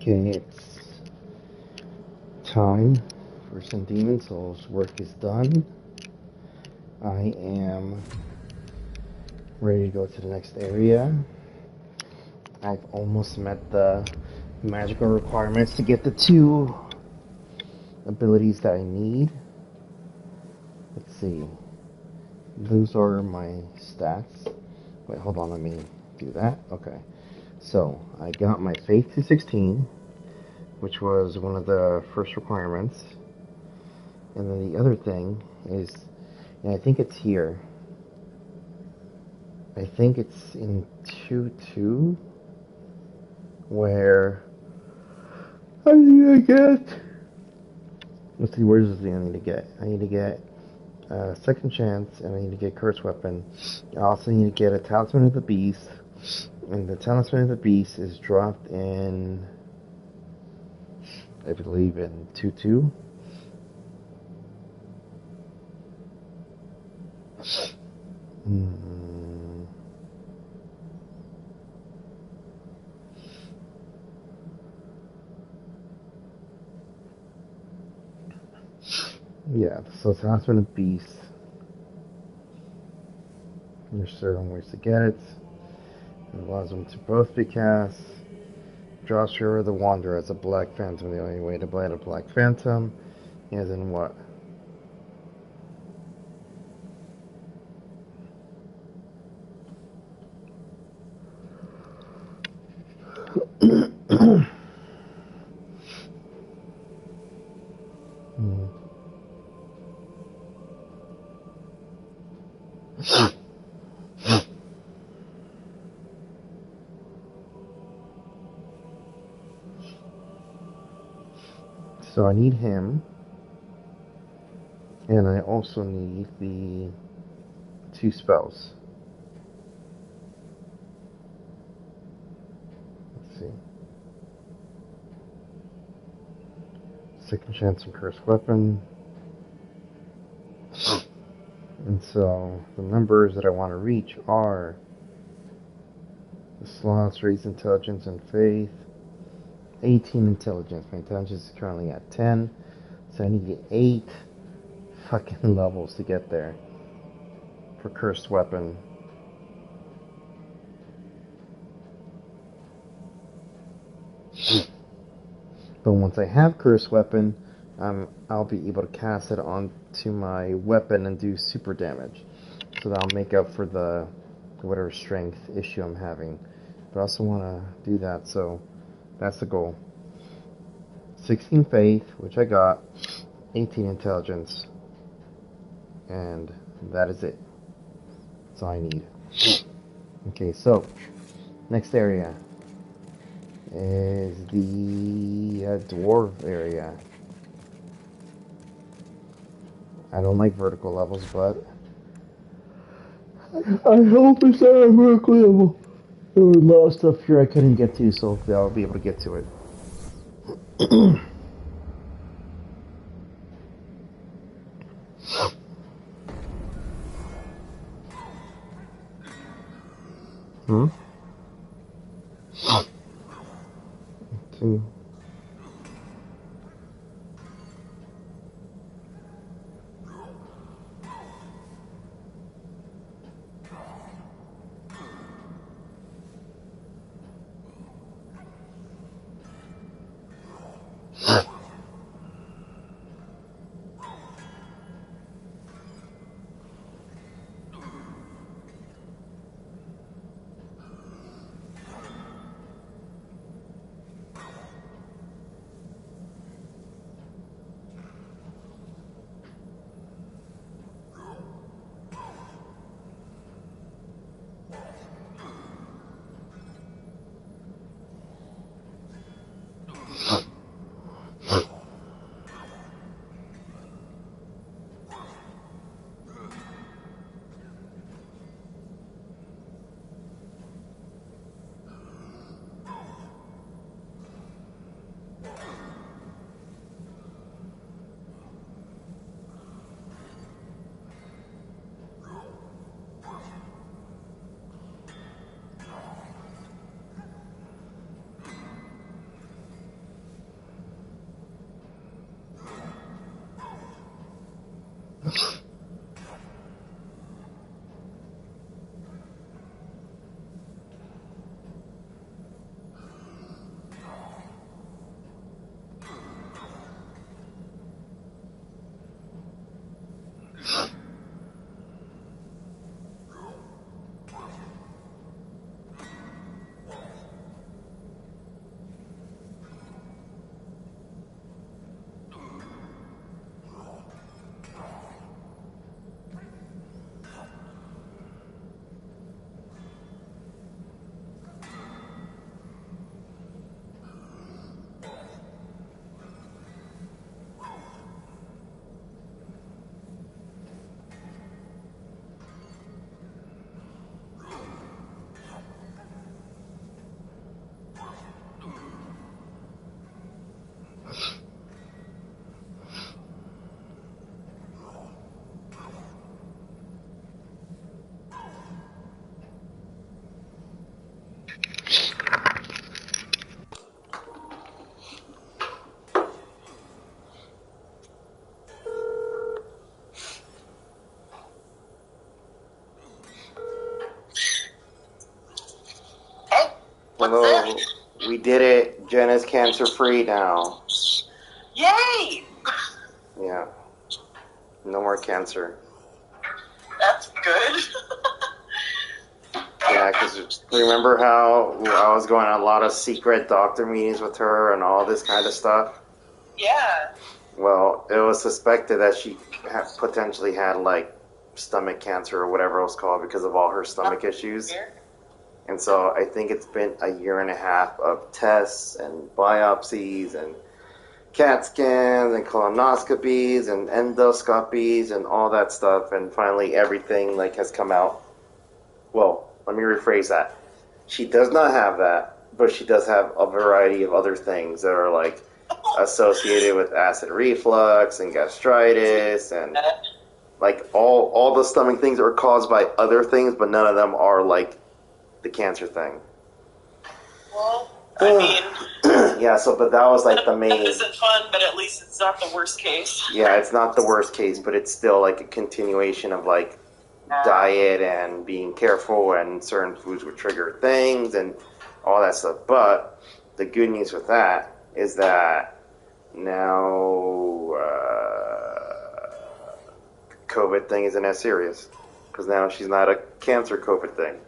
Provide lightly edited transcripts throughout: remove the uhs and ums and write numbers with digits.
Okay, it's time for some Demon Souls. Work is done. I am ready to go to the next area. I've almost met the magical requirements to get the 2 abilities that I need. Let's see. Those are my stats. Wait, hold on, let me do that. Okay. So, I got my Faith to 16, which was one of the first requirements. And then the other thing is, and I think it's here. I think it's in 2-2, where I need to get. Let's see, where's the thing I need to get? I need to get Second Chance, and I need to get Curse Weapon. I also need to get a Talisman of the Beast, and the Talisman of the Beast is dropped in, I believe, in 2-2. Yeah, so Talisman of the Beast. There's certain ways to get it. It allows them to both be cast. Joshua the Wanderer as a Black Phantom. The only way to blade a Black Phantom is in what? So I need him, and I also need the 2 spells. Let's see. Second Chance and Cursed Weapon. And so the numbers that I want to reach are the slots, raise intelligence and faith. 18 intelligence. My intelligence is currently at 10. So I need to get 8 fucking levels to get there for Cursed Weapon. But once I have Cursed Weapon, I'll be able to cast it onto my weapon and do super damage. So that'll make up for the whatever strength issue I'm having. But I also want to do that, so that's the goal. 16 faith, which I got, 18 intelligence, and that is it. That's all I need. Okay, so next area is the dwarf area. I don't like vertical levels, but I hope it's not a vertical level. There was a lot of stuff here I couldn't get to, so hopefully I'll be able to get to it. Hmm? 2. What's that? We did it. Jen is cancer-free now. Yay! Yeah. No more cancer. That's good. Yeah, because remember how I was going on a lot of secret doctor meetings with her and all this kind of stuff? Yeah. Well, it was suspected that she potentially had, like, stomach cancer or whatever it was called because of all her stomach issues. And so I think it's been a year and a half of tests and biopsies and CAT scans and colonoscopies and endoscopies and all that stuff. And finally everything, like, has come out. Well, let me rephrase that. She does not have that, but she does have a variety of other things that are, like, associated with acid reflux and gastritis and, like, all the stomach things are caused by other things, but none of them are, like, the cancer thing. Well, I mean... yeah, so, but that was, like, the main... That isn't fun, but at least it's not the worst case. Yeah, it's not the worst case, but it's still, like, a continuation of, like, diet and being careful and certain foods would trigger things and all that stuff. But the good news with that is that now COVID thing isn't as serious because now she's not a cancer COVID thing.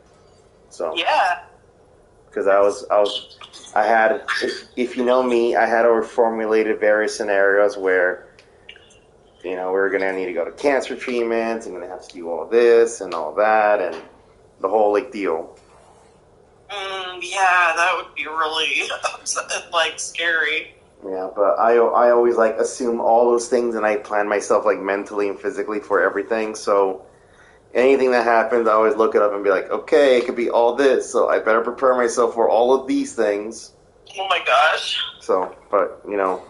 So yeah, because I had if you know me, I had formulated various scenarios where, you know, we were going to need to go to cancer treatments and going to have to do all this and all that and the whole, like, deal. Yeah, that would be really, like, scary. Yeah, but I always, like, assume all those things and I plan myself, like, mentally and physically for everything. So anything that happens, I always look it up and be like, okay, it could be all this. So I better prepare myself for all of these things. Oh, my gosh. So, but, you know,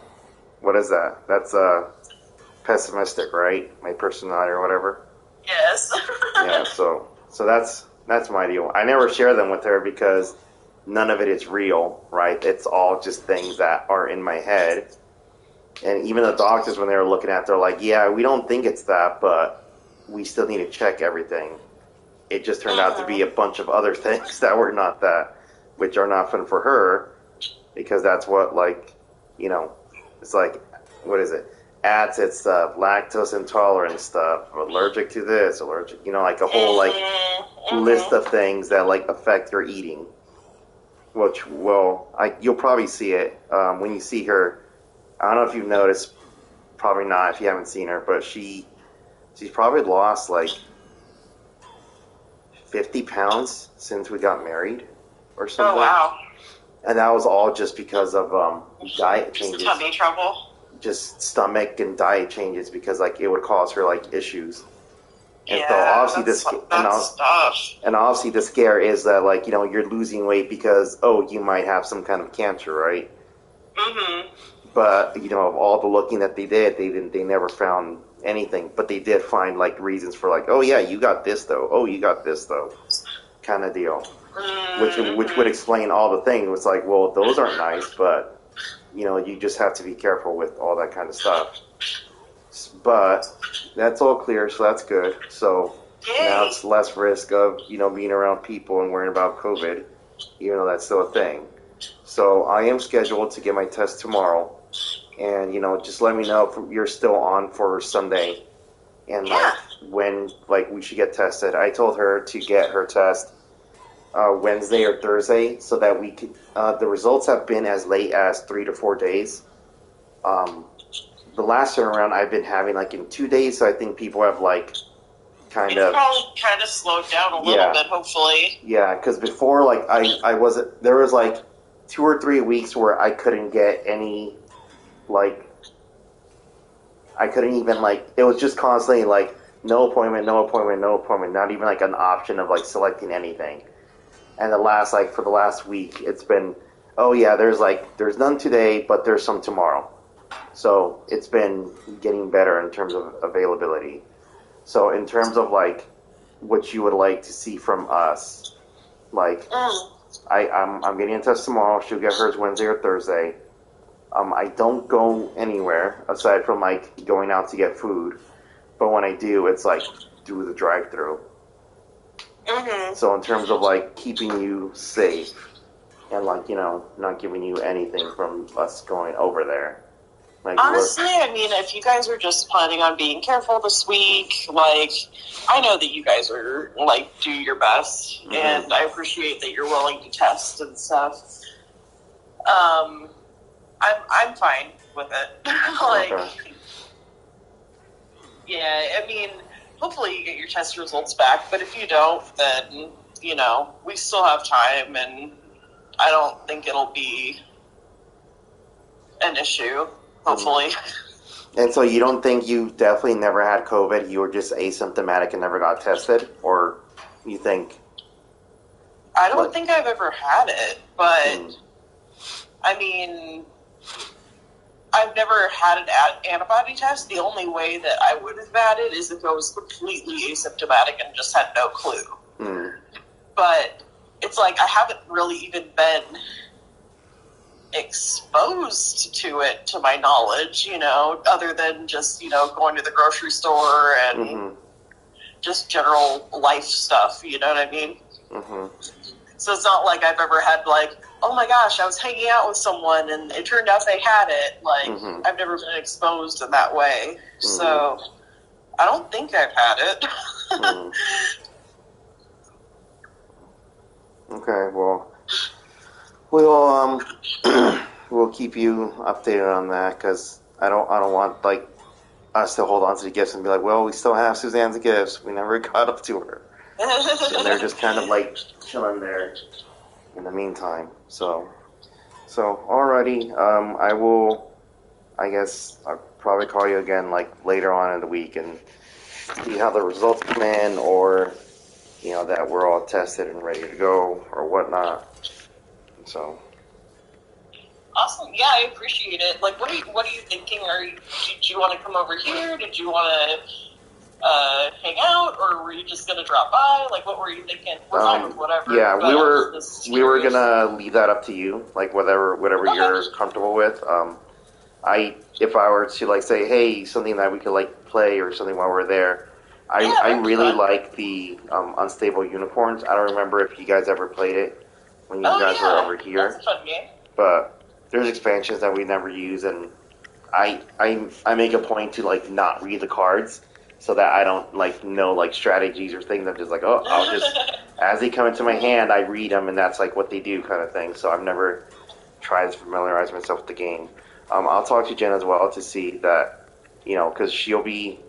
what is that? That's, pessimistic, right? My personality or whatever. Yes. Yeah, so that's my deal. I never share them with her because none of it is real, right? It's all just things that are in my head. And even the doctors, when they were looking at it, they're like, yeah, we don't think it's that, but we still need to check everything. It just turned out to be a bunch of other things that were not that, which are not fun for her because that's what, like, you know, it's like, what is it? Acid stuff, lactose intolerant stuff, allergic to this, allergic, you know, like a whole, like, list of things that, like, affect your eating. Which, well, you'll probably see it when you see her. I don't know if you've noticed, probably not if you haven't seen her, but she's probably lost, like, 50 pounds since we got married or something. Oh, wow. And that was all just because of diet changes. Just tummy trouble. Just stomach and diet changes because, like, it would cause her, like, issues. And yeah, so obviously and obviously the scare is that, like, you know, you're losing weight because, oh, you might have some kind of cancer, right? Mm-hmm. But, you know, of all the looking that they did, they never found anything. But they did find, like, reasons for, like, oh yeah, you got this though. Oh, you got this though, kind of deal. Which would explain all the things. It's like, well, those aren't nice, but, you know, you just have to be careful with all that kind of stuff. But that's all clear, so that's good. So now it's less risk of, you know, being around people and worrying about COVID, even though that's still a thing. So I am scheduled to get my test tomorrow. And, you know, just let me know if you're still on for Sunday and, like, when, like, we should get tested. I told her to get her test Wednesday or Thursday so that we could, the results have been as late as 3 to 4 days. The last turnaround I've been having, like, in 2 days, so I think people have, like, it's probably kind of slowed down a little bit, hopefully. Yeah, because before, like, I wasn't, there was, like, 2 or 3 weeks where I couldn't get any, like, I couldn't even, like, it was just constantly, like, no appointment, no appointment, no appointment, not even, like, an option of, like, selecting anything. And for the last week, it's been, oh yeah, there's none today, but there's some tomorrow. So it's been getting better in terms of availability. So in terms of, like, what you would like to see from us, like, I'm getting a test tomorrow. She'll get hers Wednesday or Thursday. I don't go anywhere aside from, like, going out to get food. But when I do, it's, like, through the drive-thru. Mm-hmm. So in terms of, like, keeping you safe and, like, not giving you anything from us going over there. Like, honestly, I mean, if you guys are just planning on being careful this week, like, I know that you guys are, like, do your best, and I appreciate that you're willing to test and stuff. I'm fine with it. Like, okay. Yeah, I mean, hopefully you get your test results back, but if you don't, then, we still have time, and I don't think it'll be an issue, hopefully. And so you don't think you definitely never had COVID, you were just asymptomatic and never got tested? Or you think... I don't think I've ever had it, but, I mean... I've never had an antibody test. The only way that I would have had it is if I was completely asymptomatic and just had no clue. But it's like I haven't really even been exposed to it, to my knowledge, other than just, going to the grocery store and just general life stuff, you know what I mean? So it's not like I've ever had, like, oh my gosh, I was hanging out with someone and it turned out they had it. Like, I've never been exposed in that way. So I don't think I've had it. Okay, well, we'll keep you updated on that, because I don't want, like, us to hold on to the gifts and be like, well, we still have Suzanne's gifts. We never got up to her. And they're just kind of, like, chilling there in the meantime. So alrighty. I'll probably call you again, like, later on in the week and see how the results come in, or, that we're all tested and ready to go or whatnot. So. Awesome. Yeah, I appreciate it. Like, what are you thinking? Did you want to come over here? Did you want to hang out, or were you just gonna drop by? Like, what were you thinking? We're fine with whatever. Yeah, we were gonna leave that up to you. Like, whatever you're comfortable with. If I were to, like, say, hey, something that we could, like, play or something while we're there. I really like the Unstable Unicorns. I don't remember if you guys ever played it when you guys were over here. That's a fun game. But there's expansions that we never use, and I make a point to, like, not read the cards, so that I don't, like, know, like, strategies or things. I'm just like, oh, I'll just, as they come into my hand, I read them, and that's, like, what they do kind of thing. So I've never tried to familiarize myself with the game. I'll talk to Jen as well to see that, because she'll be,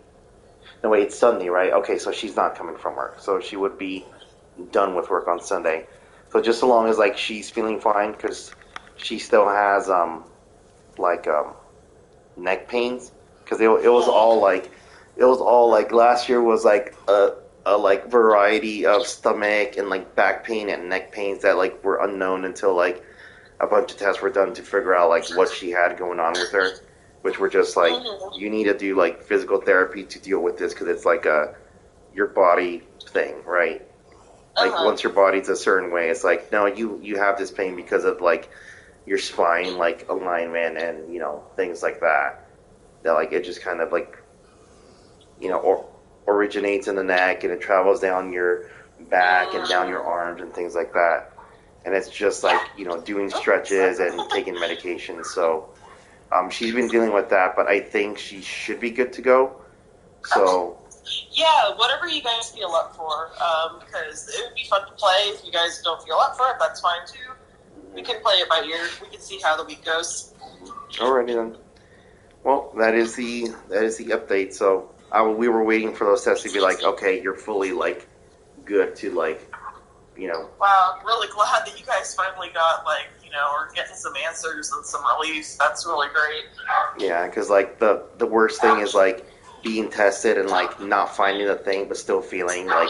no, wait, it's Sunday, right? Okay, so she's not coming from work. So she would be done with work on Sunday. So just so long as, like, she's feeling fine, because she still has, neck pains. Because it was all, like, last year was, like, a like, variety of stomach and, like, back pain and neck pains that, like, were unknown until, like, a bunch of tests were done to figure out, like, what she had going on with her, which were just, like, you need to do, like, physical therapy to deal with this, because it's, like, your body thing, right? Like, once your body's a certain way, it's like, no, you have this pain because of, like, your spine, like, alignment and, things like that. That, like, it just kind of, like, originates in the neck, and it travels down your back and down your arms and things like that. And it's just, like, doing stretches and taking medication. So she's been dealing with that, but I think she should be good to go. So yeah, whatever you guys feel up for, because it would be fun to play. If you guys don't feel up for it, that's fine too. We can play it by ear. We can see how the week goes. Alrighty then. Well, that is the update. So we were waiting for those tests to be like, okay, you're fully, like, good to, like, Wow, I'm really glad that you guys finally got, like, or getting some answers and some relief. That's really great. Yeah, because, like, the worst thing is, like, being tested and, like, not finding the thing but still feeling, like,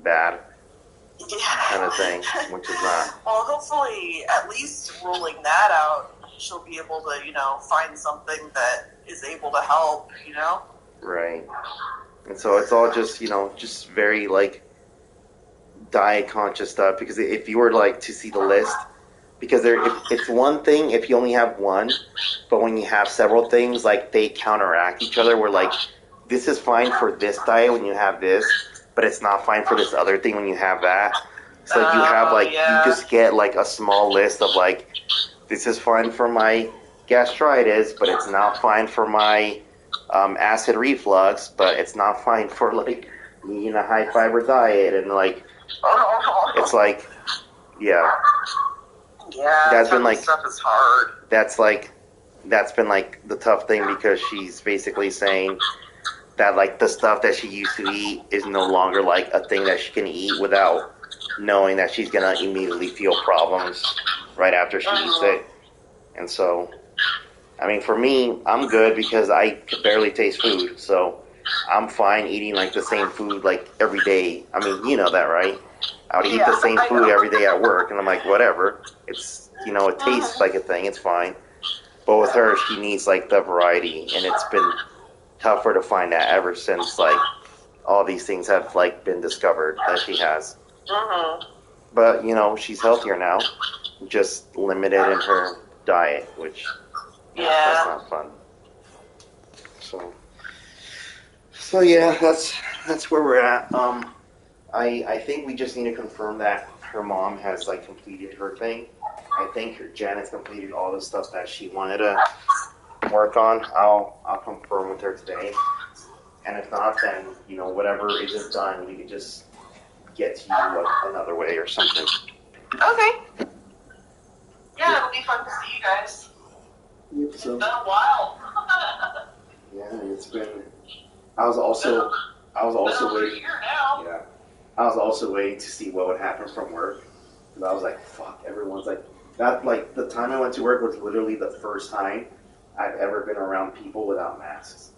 bad kind of thing, which is not. Well, hopefully, at least ruling that out, she'll be able to, find something that is able to help, Right. And so it's all just, just very, like, diet conscious stuff, because if you were, like, to see the list, because it's one thing if you only have one, but when you have several things, like, they counteract each other, where, like, this is fine for this diet when you have this, but it's not fine for this other thing when you have that. So you have like you just get like a small list of like, this is fine for my gastritis, but it's not fine for my acid reflux, but it's not fine for like eating a high fiber diet, and like it's like, yeah, that's been like stuff is hard. That's been like the tough thing, because she's basically saying that like the stuff that she used to eat is no longer like a thing that she can eat without knowing that she's gonna immediately feel problems right after she eats it. And so, I mean, for me, I'm good because I could barely taste food, so I'm fine eating like the same food like every day. I mean, you know that, right? I would eat the same food every day at work, and I'm like, whatever. It's, you know, it tastes like a thing. It's fine. But with her, she needs like the variety, and it's been tougher to find that ever since like all these things have like been discovered that she has. But you know, she's healthier now, just limited in her diet, which that's not fun. So yeah, that's where we're at. I think we just need to confirm that her mom has like completed her thing. I think Janet's completed all the stuff that she wanted to work on. I'll confirm with her today. And if not, then, you know, whatever isn't done, we could just get to you like another way or something. Okay. Yeah, it'll be fun to see you guys. Yep, It's been a while. Yeah, it's been. I was also waiting. Yeah, I was also waiting to see what would happen from work, because I was like, "Fuck!" Everyone's like that. Like the time I went to work was literally the first time I've ever been around people without masks.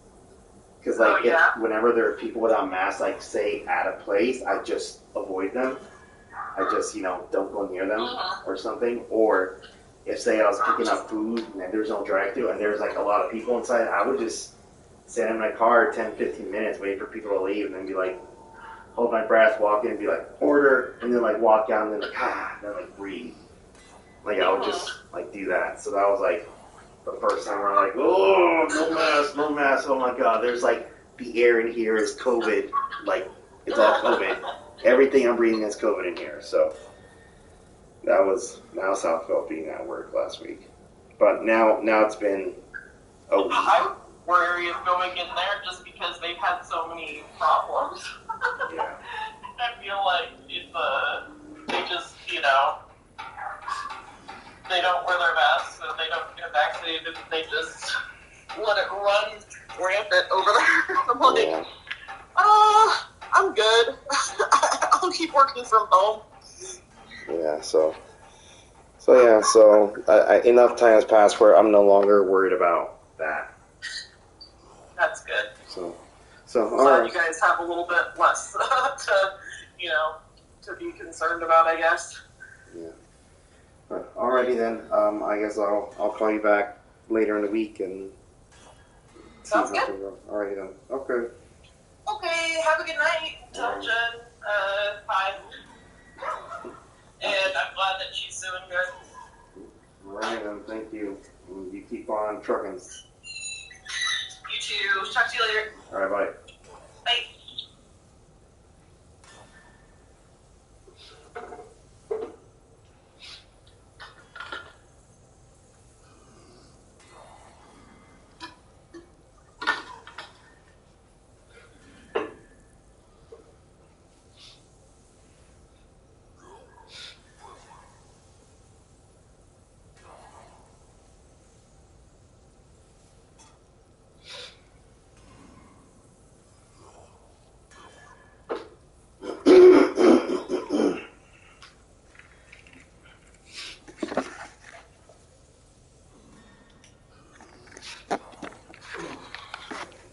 Because like whenever there are people without masks, like say at a place, I just avoid them. I just, you know, don't go near them or something. Or if say I was picking up food and there's no drive-thru and there's like a lot of people inside, I would just sit in my car 10, 15 minutes, wait for people to leave, and then be like, hold my breath, walk in and be like, order, and then like walk out and then like, and then like breathe. Like I would just like do that. So that was like the first time where I'm like, oh, no mask, oh my god, there's like, the air in here is COVID, like, it's all COVID. Everything I'm breathing is COVID in here, so that was how I felt being at work last week. But now it's been a week. I'm wary of going in there just because they've had so many problems. Yeah. I feel like if they just, you know, they don't wear their masks and they don't get vaccinated, they just let it run rampant over there. I'm like, I'm good. I'll keep working from home. Yeah, so enough time has passed where I'm no longer worried about that. That's good. So all glad right. you guys have a little bit less to be concerned about, I guess. Yeah. Alrighty then. I guess I'll call you back later in the week and see Sounds how good. things go. Alrighty then. Okay. Okay, have a good night. Tell Jen hi. And I'm glad that she's doing good. Alright then. Thank you. And you keep on trucking. You too. Talk to you later. Alright. Bye. Bye.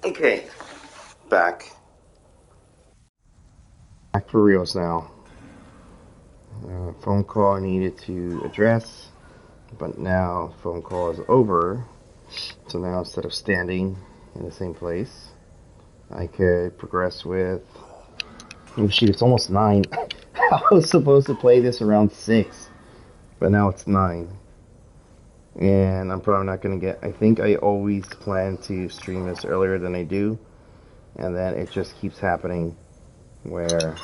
Okay. Back for reals now. Phone call I needed to address, but now phone call is over. So now instead of standing in the same place, I could progress with. Oh shoot! It's almost 9. I was supposed to play this around 6, but now it's 9. And I'm probably not going to get. I think I always plan to stream this earlier than I do, and then it just keeps happening where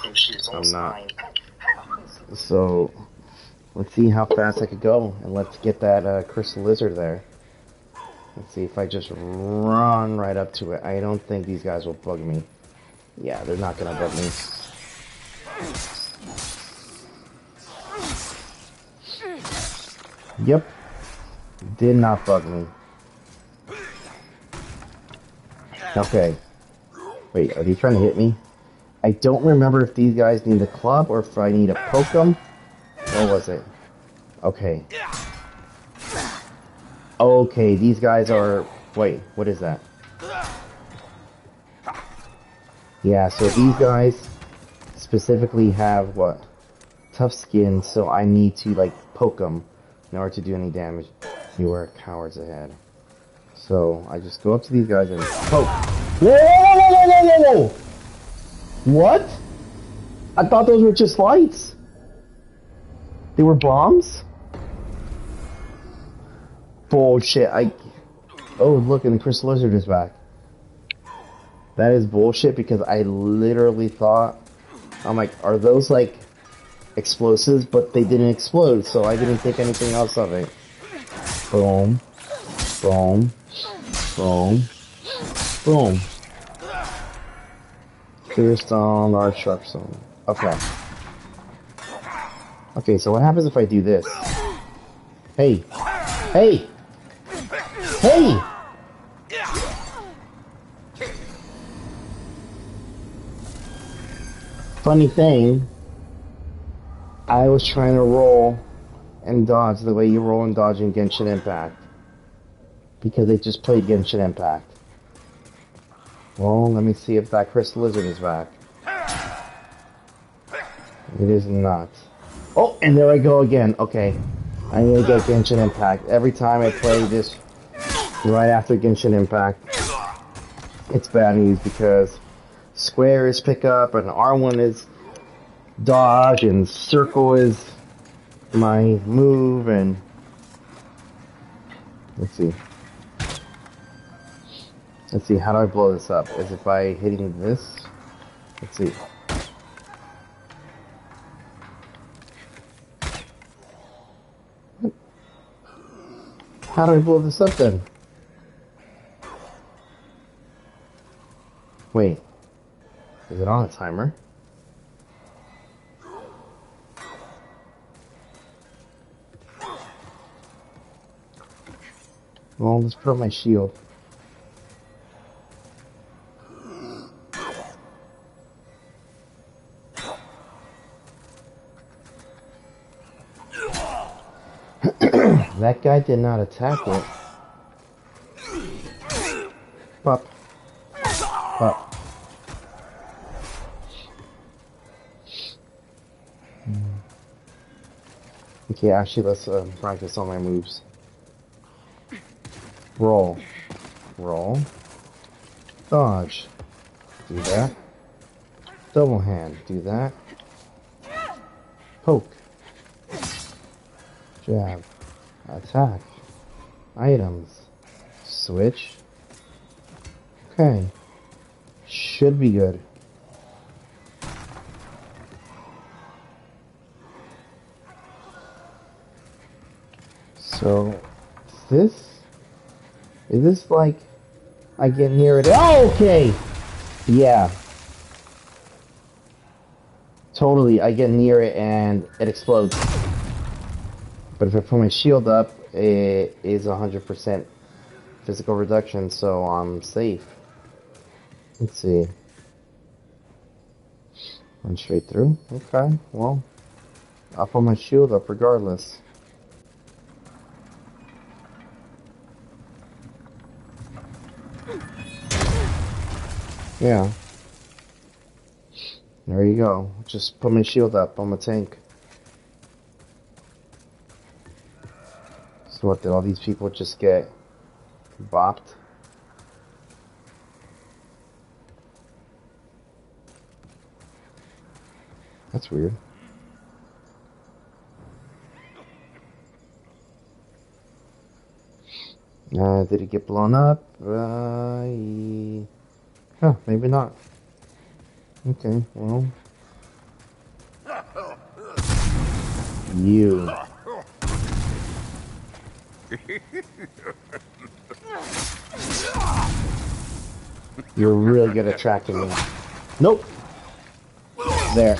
I'm not. So, let's see how fast I could go, and let's get that crystal lizard there. Let's see if I just run right up to it. I don't think these guys will bug me. Yeah, they're not gonna bug me. Yep. Did not bug me. Okay. Wait, are they trying to hit me? I don't remember if these guys need a club or if I need to poke them. What was it? Okay. Okay, these guys are... Wait, what is that? Yeah, so these guys specifically have, what? Tough skin, so I need to, like, poke them in order to do any damage. You are cowards ahead. So, I just go up to these guys and poke. Whoa, whoa, whoa, whoa, whoa, whoa, whoa! What? I thought those were just lights. They were bombs? Bullshit, Oh, look, and the crystal lizard is back. That is bullshit because I literally thought... I'm like, are those, like, explosives? But they didn't explode, so I didn't think anything else of it. Boom. Boom. Boom. Boom. Clear stone, large sharp stone. Okay. Okay, so what happens if I do this? Hey! Hey! Hey! Funny thing, I was trying to roll and dodge the way you roll and dodge in Genshin Impact. Because they just played Genshin Impact. Well, let me see if that crystal lizard is back. It is not. Oh, and there I go again. Okay. I need to get Genshin Impact. Every time I play this right after Genshin Impact, it's bad news because square is pick up and R1 is dodge and circle is my move and let's see. Let's see, how do I blow this up? Is it by hitting this? Let's see. How do I blow this up then? Wait. Is it on a timer? Well, let's put up my shield. That guy did not attack it. Pop. Pop. Okay, actually, let's practice all my moves. Roll. Roll. Dodge. Do that. Double hand. Do that. Poke. Jab. Attack. Items. Switch. Okay. Should be good. So, is this like, I get near it? Oh, okay! Yeah. Totally, I get near it and it explodes. But if I put my shield up, it is 100% physical reduction, so I'm safe. Let's see. Run straight through? Okay, well, I'll put my shield up regardless. Yeah. There you go. Just put my shield up on my tank. So what, did all these people just get bopped? That's weird. Did it get blown up? Huh, maybe not. Okay, well. You. You're really good at tracking me. Nope. There.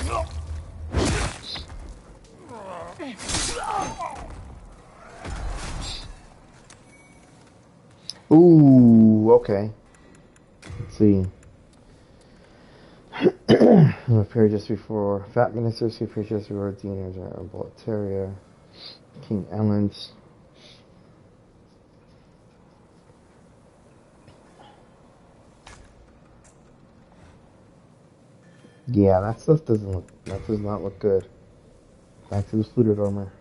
Ooh, okay. Let's see. Appeared just before Fat Ministers, who appeared just before Deaners are Bolteria, King Ellen's. Yeah, that stuff does not look good. Back to the fluted armor.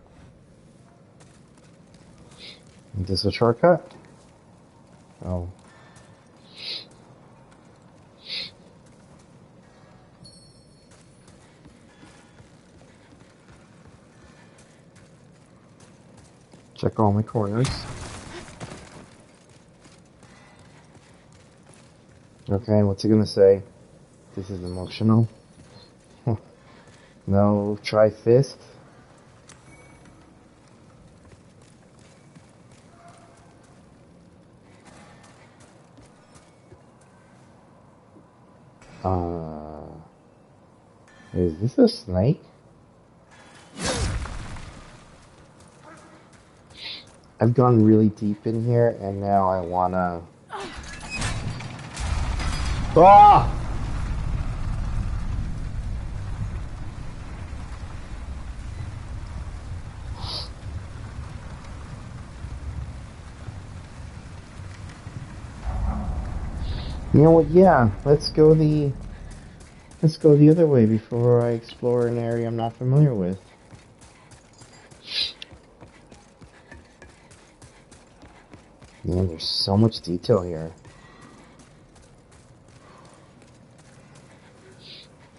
Is this a shortcut? Oh. Check all my corners. Okay, what's he gonna say? This is emotional. No, try fist. Is this a snake? I've gone really deep in here, and now I wanna... Ah! You know what, yeah, let's go the other way before I explore an area I'm not familiar with. Man, there's so much detail here.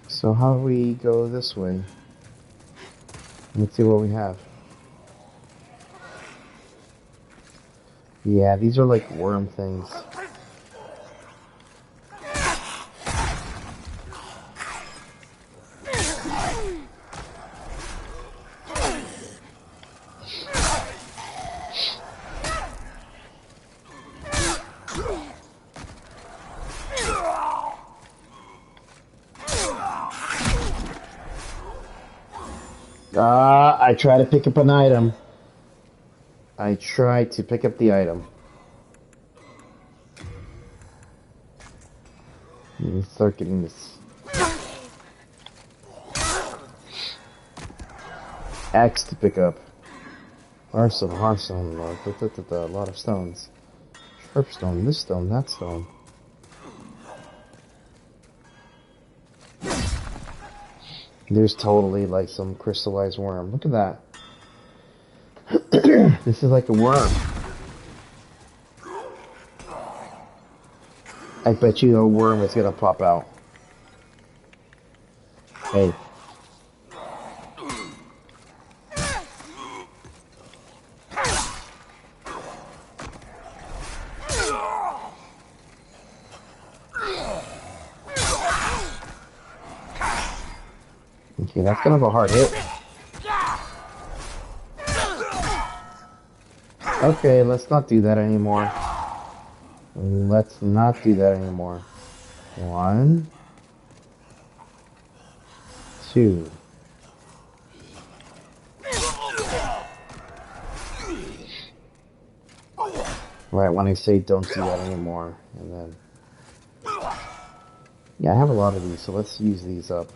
So how do we go this way? Let's see what we have. Yeah, these are like worm things. I try to pick up an item. I try to pick up the item. You start getting this axe to pick up. Hearthstone, a lot of stones. Sharpstone, this stone, that stone. There's totally like some crystallized worm. Look at that. This is like a worm. I bet you a worm is gonna pop out. Hey. Okay, that's kind of a hard hit. Okay, let's not do that anymore. Let's not do that anymore. 1, 2. Right, when I say don't do that anymore, and then... Yeah, I have a lot of these, so let's use these up.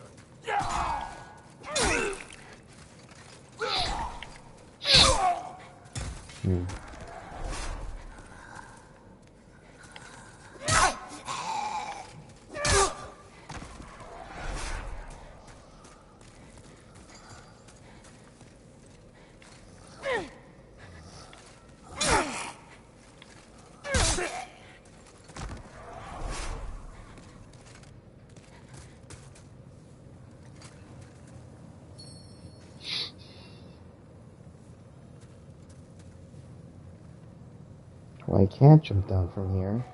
Well, I can't jump down from here.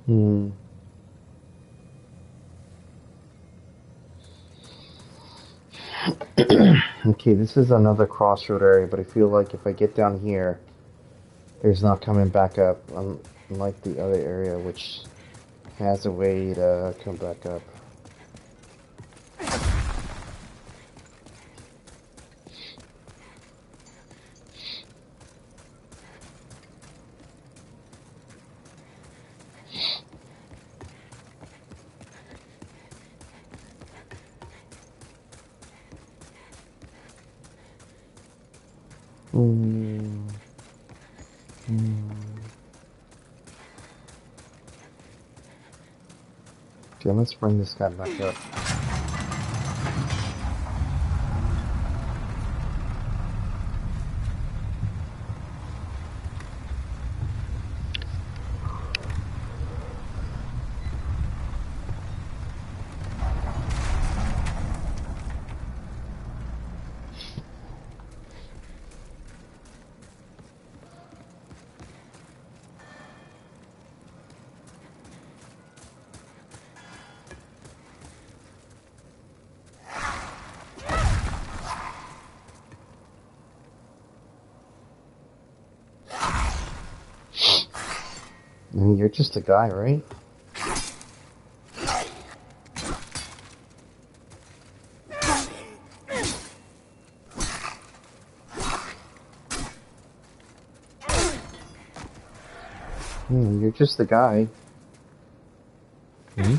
Hmm. Okay, this is another crossroad area, but I feel like if I get down here, there's not coming back up, unlike the other area, which has a way to come back up. Okay, let's bring this guy back up. And you're just a guy, right? You're just a guy. Hmm?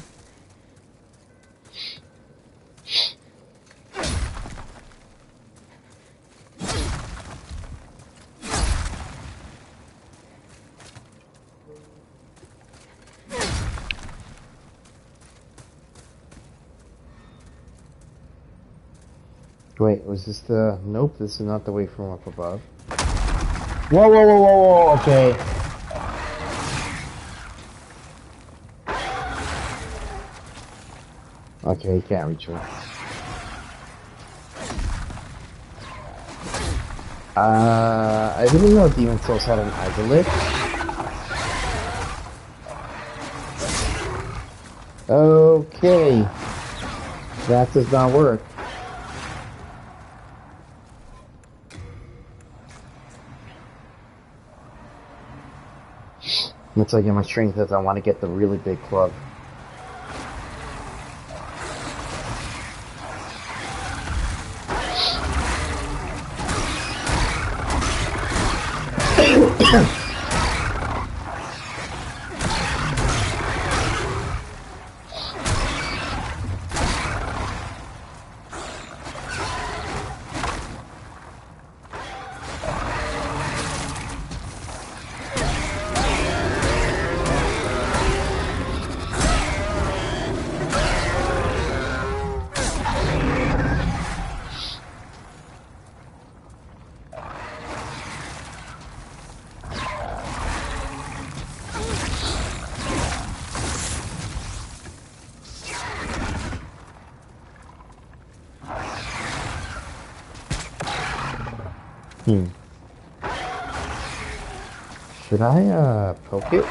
Wait, was this the... Nope, this is not the way from up above. Whoa, whoa, whoa, whoa, whoa, okay. Okay, he can't reach me. I didn't know Demon Souls had an Izalith. Okay. That does not work. Looks like my strength is I want to get the really big club. Should I, poke it?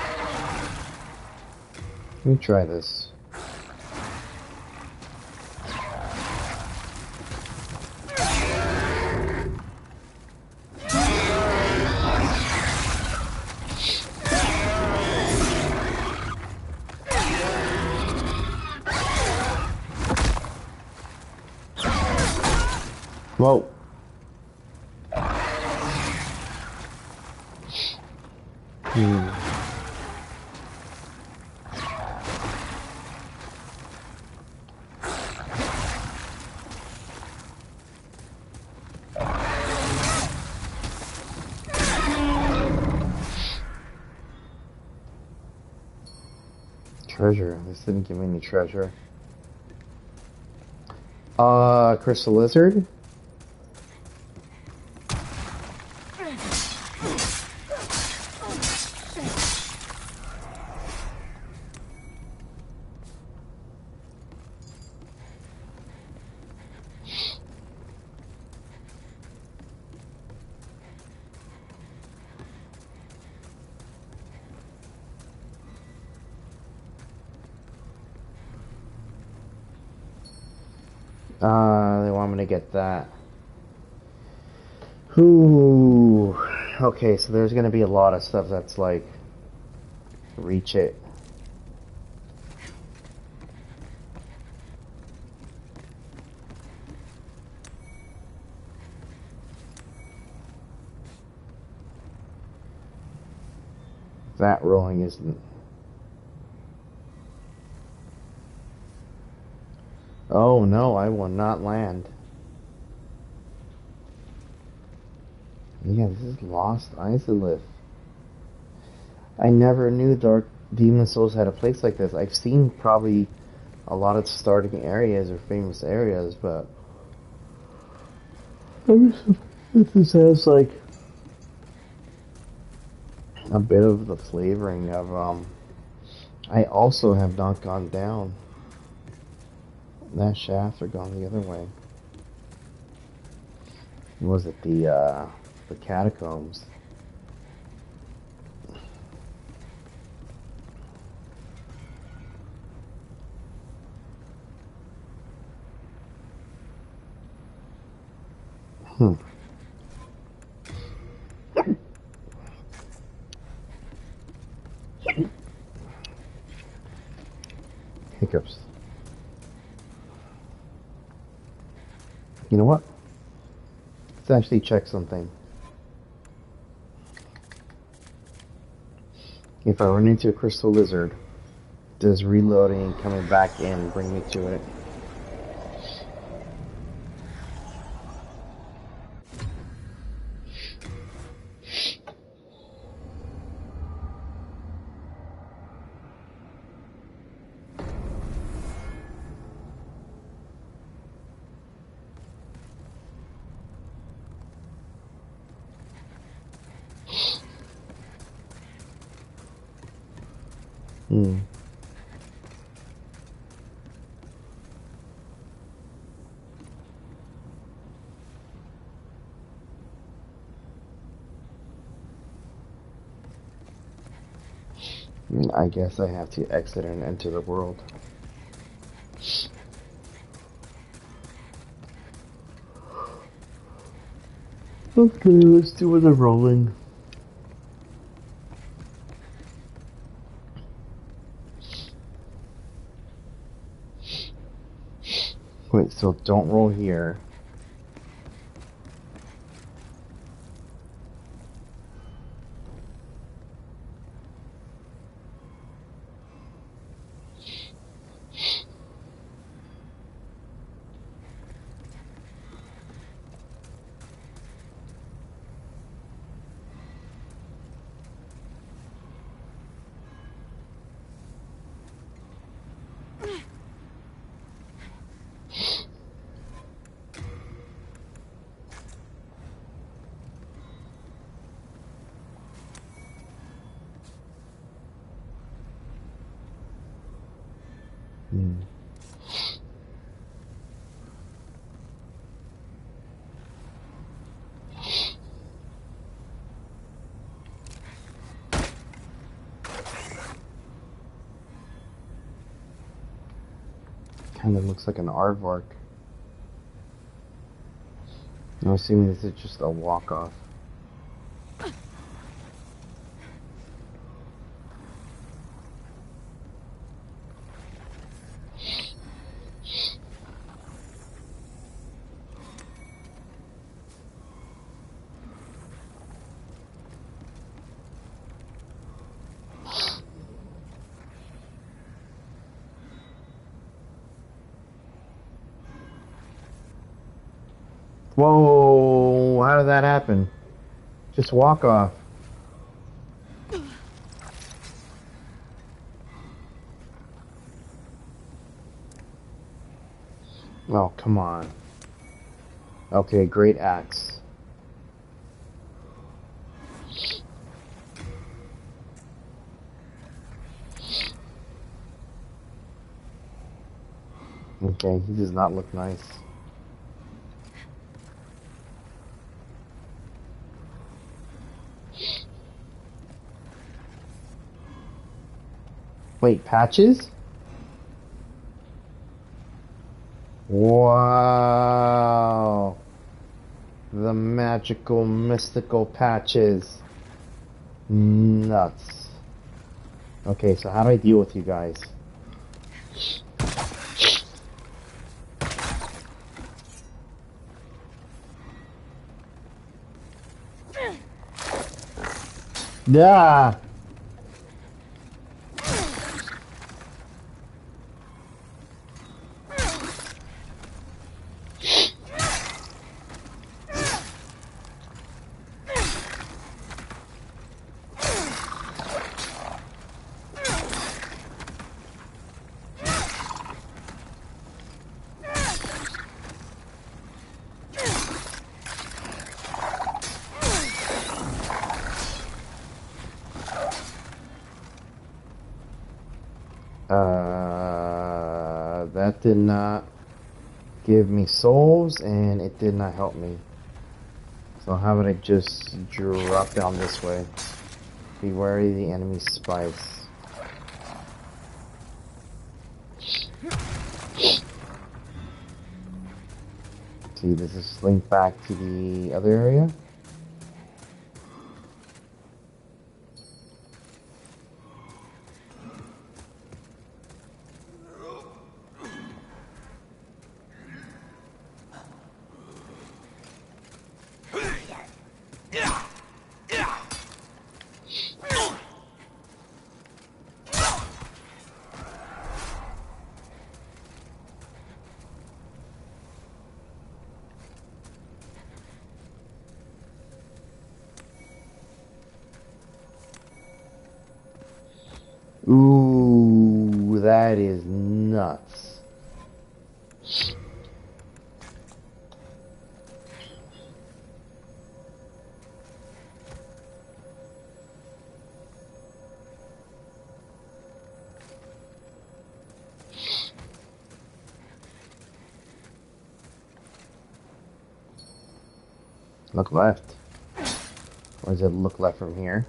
Let me try this. Whoa. Treasure. This didn't give me any treasure. Crystal Lizard? They want me to get that. Ooh. Okay, so there's gonna be a lot of stuff that's like... Reach it. That rolling isn't... Oh no, I will not land. Yeah, this is Lost Izalith. I never knew Dark Demon Souls had a place like this. I've seen probably a lot of starting areas or famous areas, but this has like a bit of the flavoring of I also have not gone down that shaft or gone the other way. Was it the catacombs? Hiccups. You know what? Let's actually check something. If I run into a crystal lizard, does reloading and coming back in bring me to it? I guess I have to exit and enter the world. Okay, let's do the rolling. Wait, so don't roll here. Kind of looks like an aardvark. I'm assuming this is just a walk-off. Whoa, how did that happen? Just walk off. Oh, come on. Okay, great axe. Okay, he does not look nice. Wait, patches? What? magical, mystical patches. Nuts. Okay, so how do I deal with you guys? Yeah. That did not give me souls, and it did not help me. So how about I just drop down this way? Be wary of the enemy spies. See, this is linked back to the other area. Ooh, that is nuts. Look left. Or does it look left from here?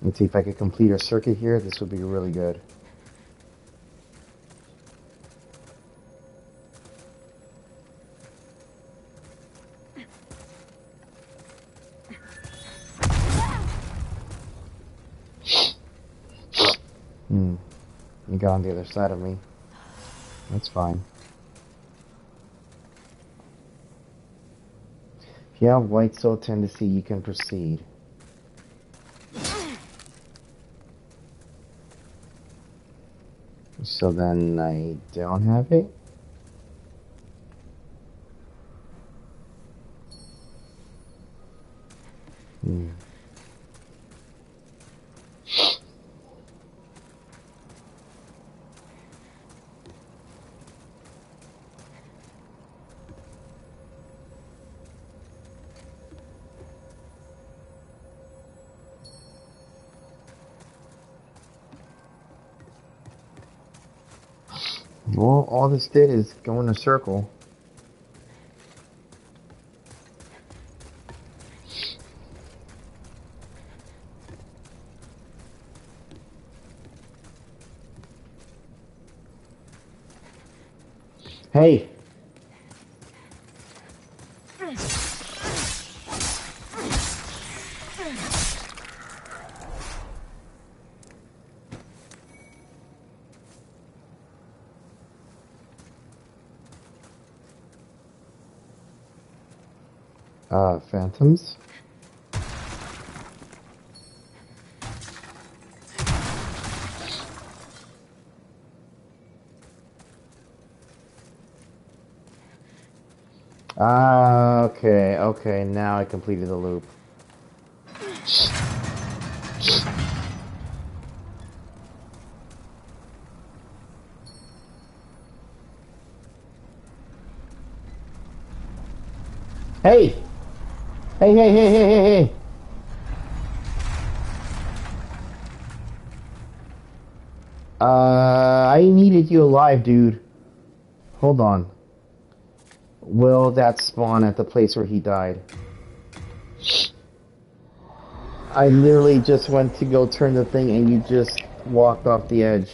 Let's see if I could complete a circuit here. This would be really good. You got on the other side of me. That's fine. If you have white soul tendency, you can proceed. So then I don't have it? Well, all this did is go in a circle. Hey! Phantoms? Okay, now I completed the loop. Hey! Hey! I needed you alive, dude. Hold on. Will that spawn at the place where he died? I literally just went to go turn the thing and you just walked off the edge.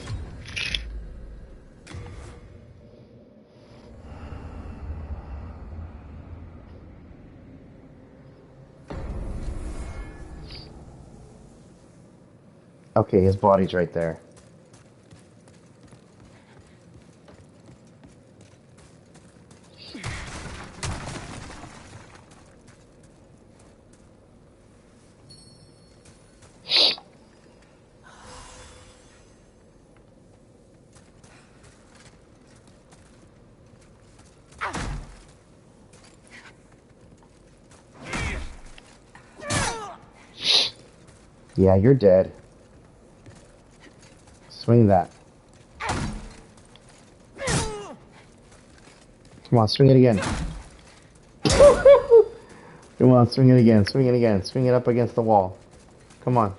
Okay, his body's right there. Yeah, you're dead. Swing that. Come on, swing it again. Come on, swing it again, swing it again. Swing it up against the wall. Come on.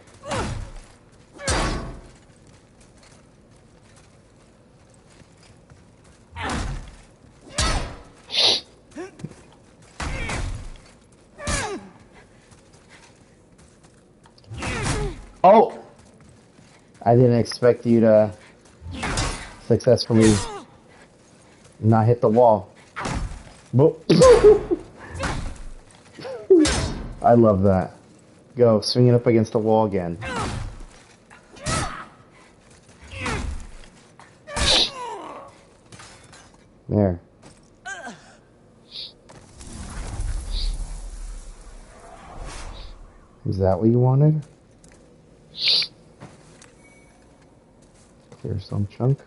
Oh! I didn't expect you to successfully not hit the wall. I love that. Go, swing it up against the wall again. There. Is that what you wanted? Clear some chunk.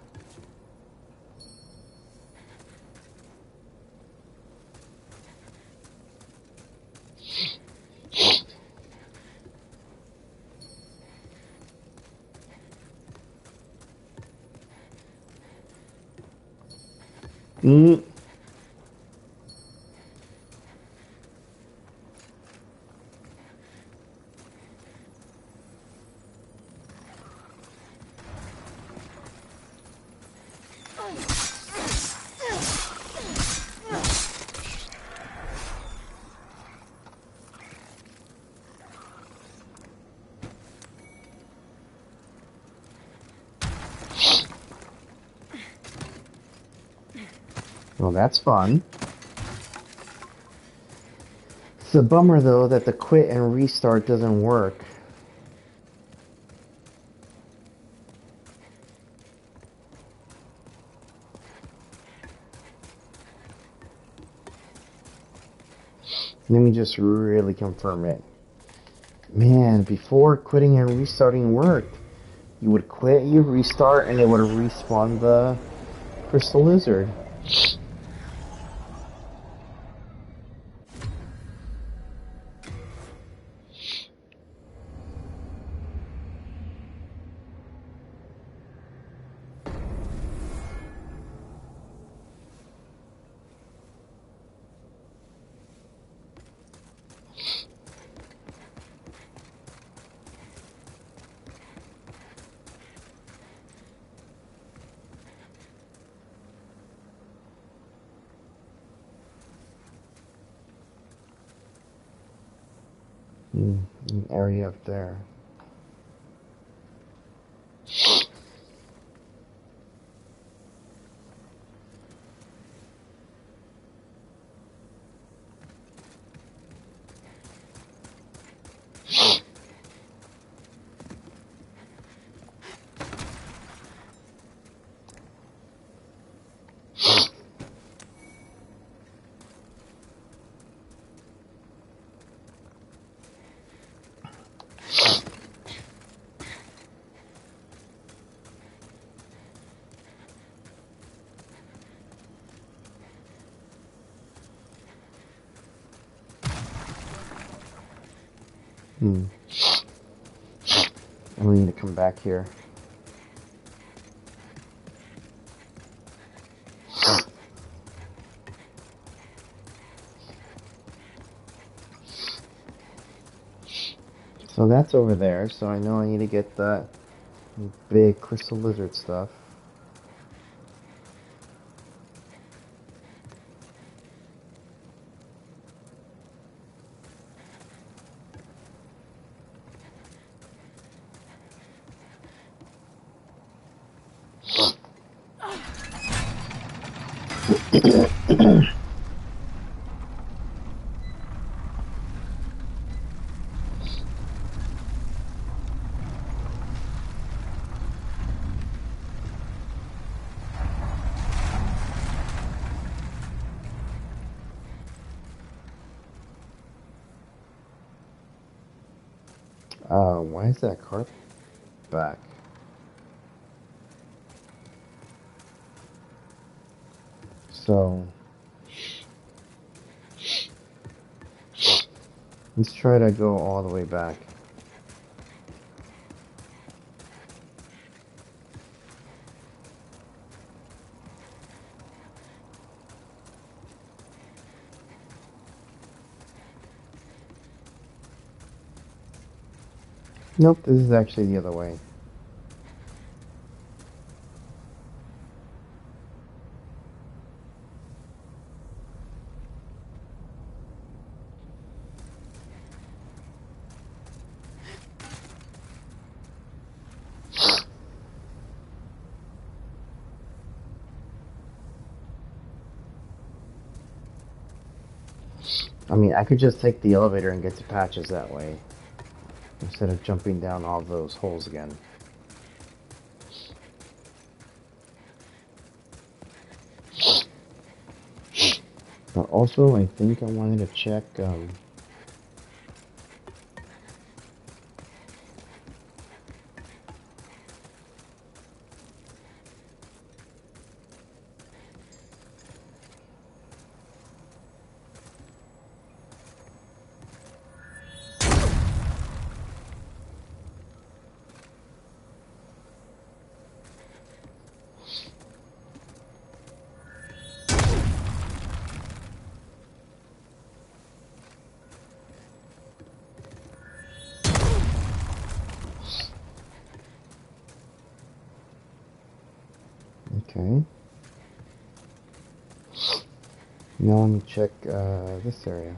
Mm. Well, that's fun. It's a bummer, though, that the quit and restart doesn't work. Let me just really confirm it. Man, before quitting and restarting worked, you would quit, you restart, and it would respawn the crystal lizard. An area up there. And we need to come back here. So that's over there, so I know I need to get that big crystal lizard stuff. Why is that cart back? So let's try to go all the way back. Nope, this is actually the other way. I mean, I could just take the elevator and get to Patches that way, instead of jumping down all those holes again. But also, I think I wanted to check, okay. Now let me check, this area.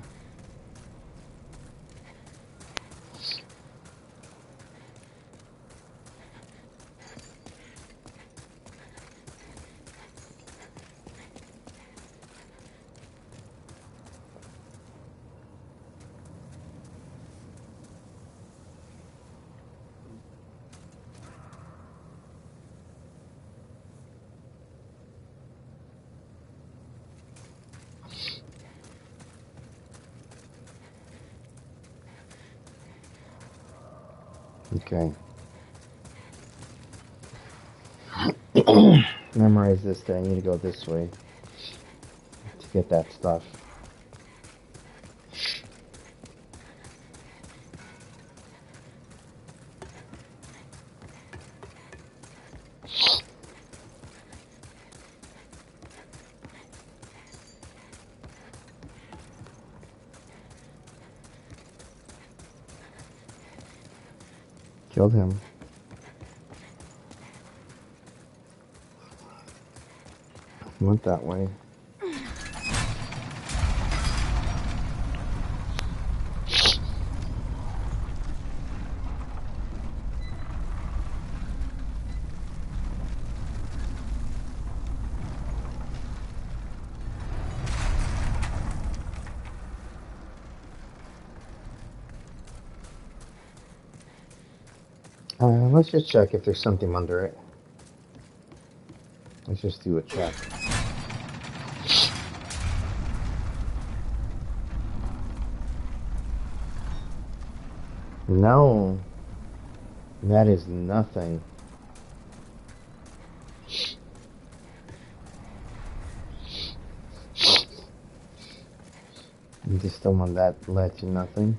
Okay. Memorize this, that I need to go this way to get that stuff. Killed him. Went that way. Let's just check if there's something under it. Let's just do a check. No. That is nothing. You just don't want that led to nothing.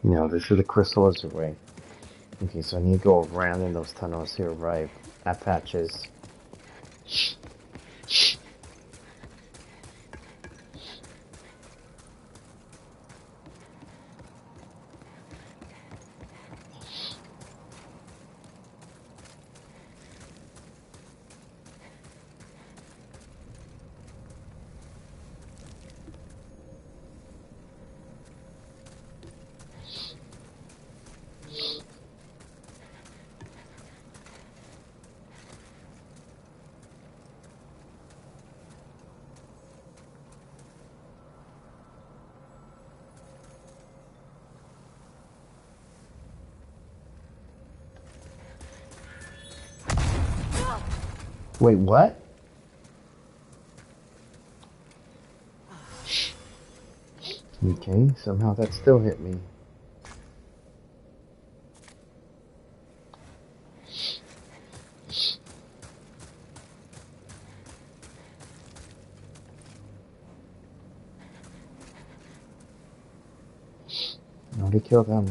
No, this is the Crystal Lizard way. Okay, so I need to go around in those tunnels to arrive at Patches. Wait, what? Okay, somehow that still hit me. I already killed them.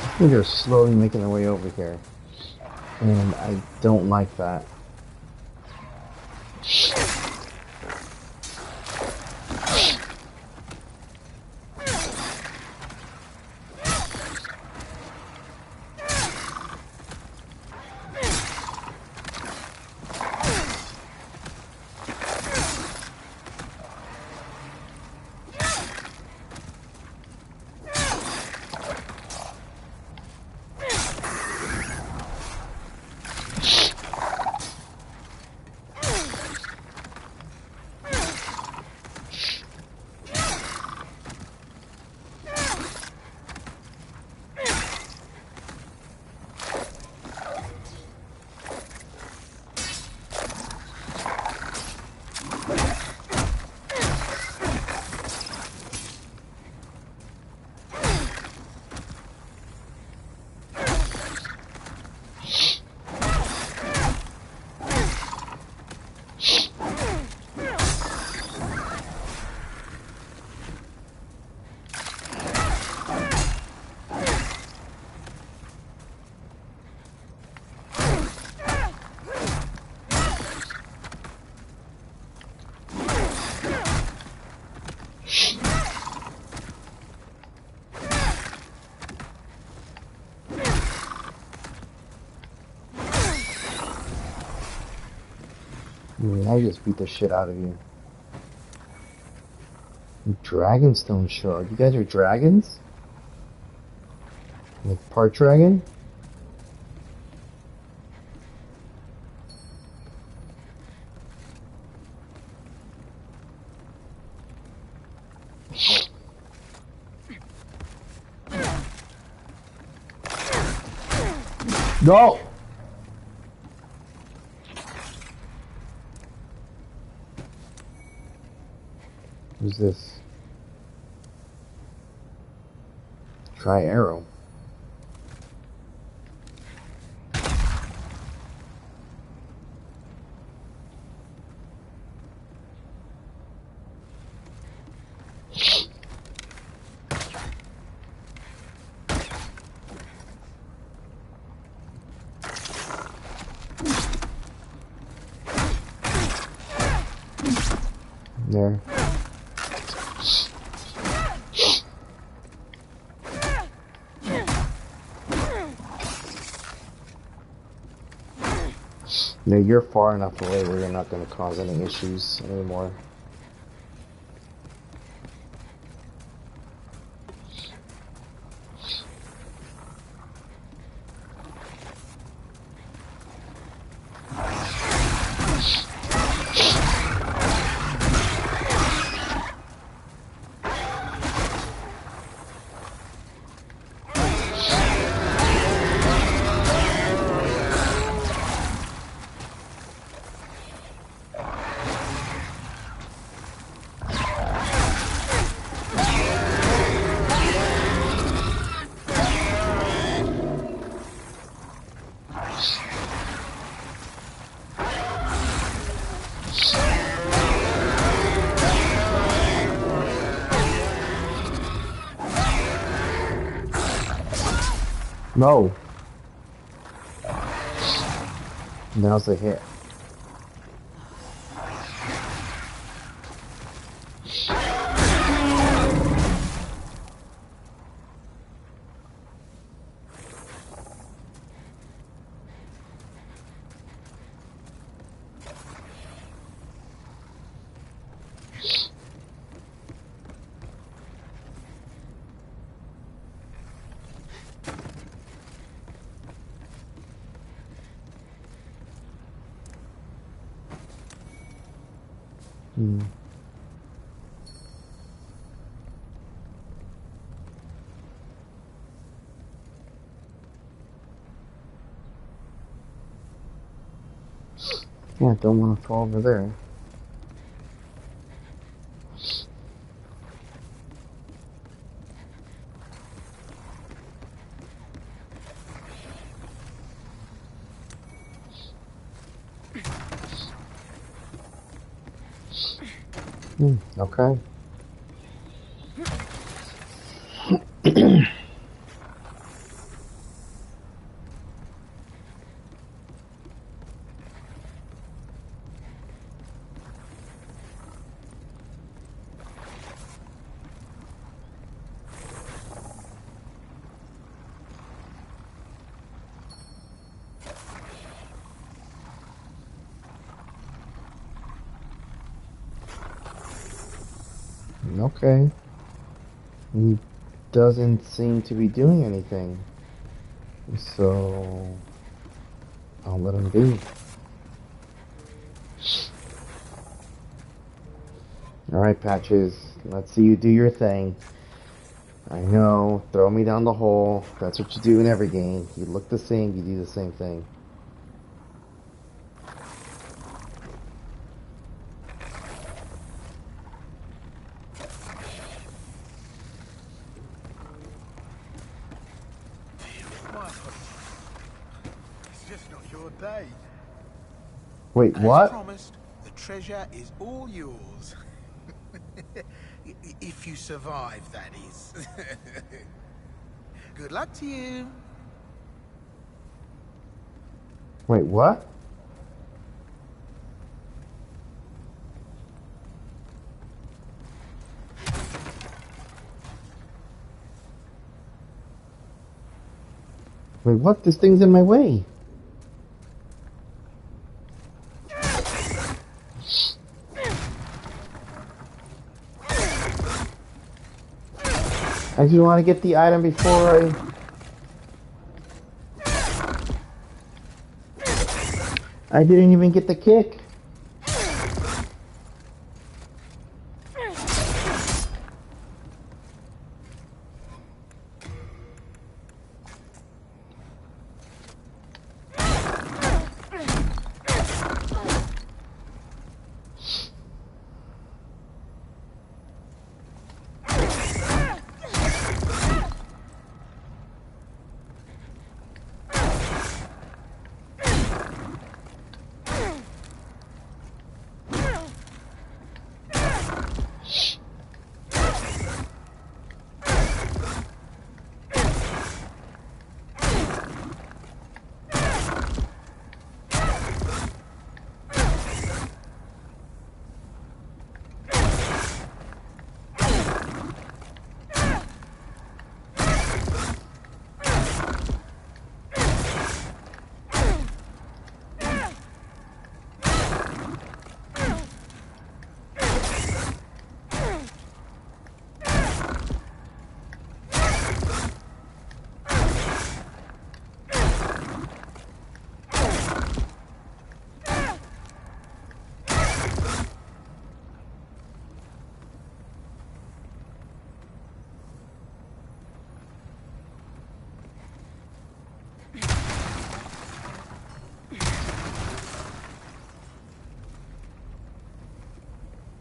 I think they're slowly making their way over here. And I don't like that. I just beat the shit out of you. Dragonstone shard. You guys are dragons? Like part dragon? No! Who's this? Try arrow. There. No, you're far enough away where you're not going to cause any issues anymore. No. Now's the hit. Yeah, don't want to fall over there. Okay. Okay. He doesn't seem to be doing anything. So I'll let him be. Alright, Patches. Let's see you do your thing. I know. Throw me down the hole. That's what you do in every game. You look the same, you do the same thing. It's just not your day. Wait, As what? promised, the treasure is all yours. If you survive, that is. Good luck to you. Wait, what? Wait, what? This thing's in my way. I just want to get the item before I didn't even get the kick.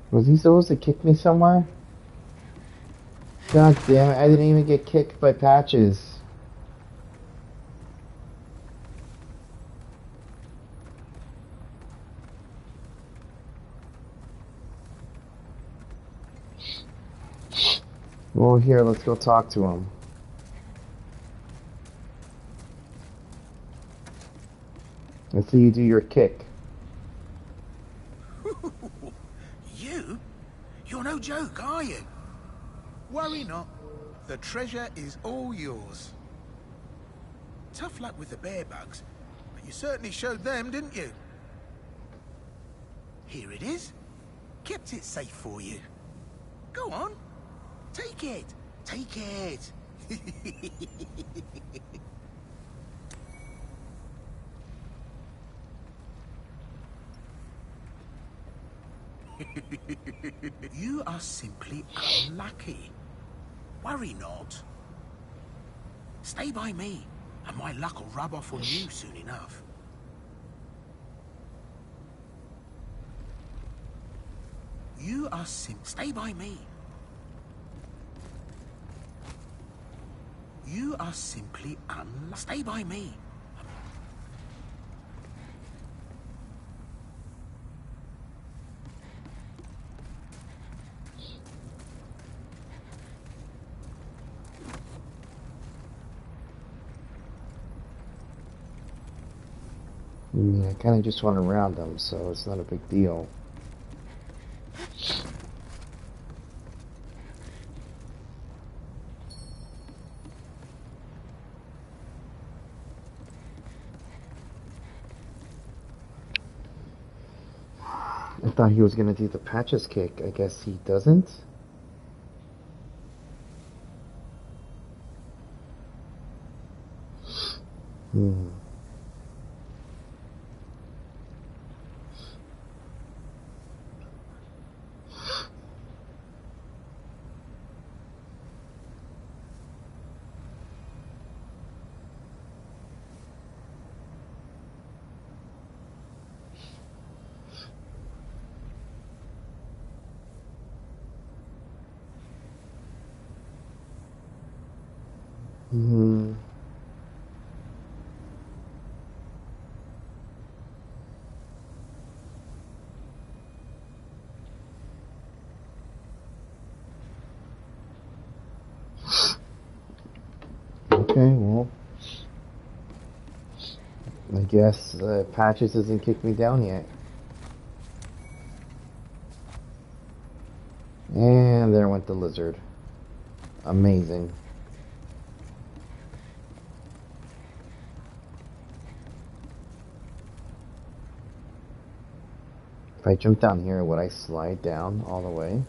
Was he supposed to kick me somewhere? God damn it, I didn't even get kicked by Patches. Well, here, let's go talk to him. Until you do your kick. You? You're no joke, are you? Worry not. The treasure is all yours. Tough luck with the bear bugs, but you certainly showed them, didn't you? Here it is. Kept it safe for you. Go on. Take it. Take it. You are simply unlucky. Worry not. Stay by me, and my luck will rub off on you soon enough. You are stay by me. You are simply unlucky. Stay by me. I kind of just went around them, so it's not a big deal. I thought he was going to do the patches kick. I guess he doesn't. Okay, well, I guess Patches hasn't kicked me down yet. And there went the lizard. Amazing. If I jump down here, would I slide down all the way?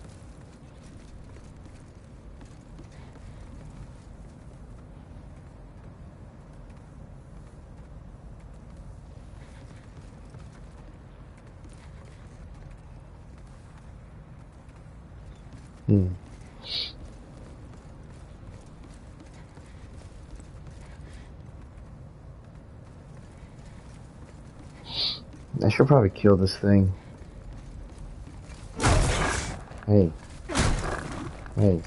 I should probably kill this thing. Hey. Hey.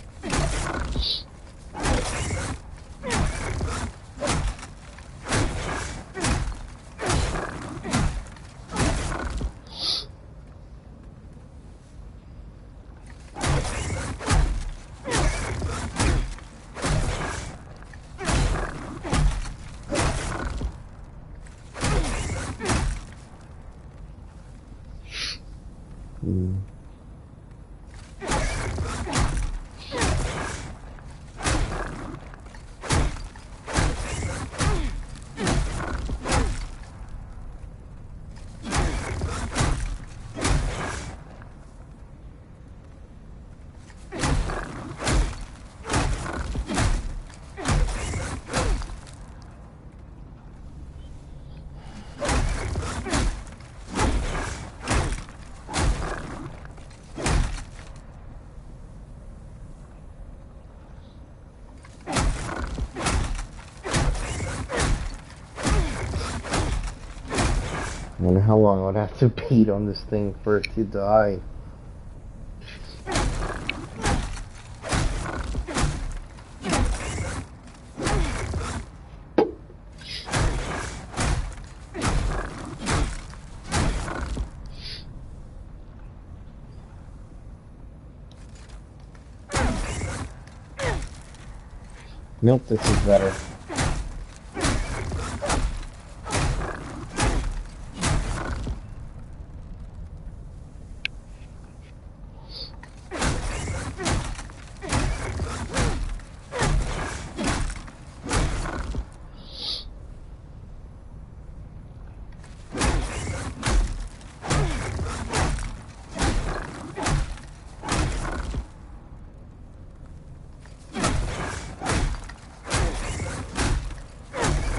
I wonder how long I would have to beat on this thing for it to die. Nope, this is better.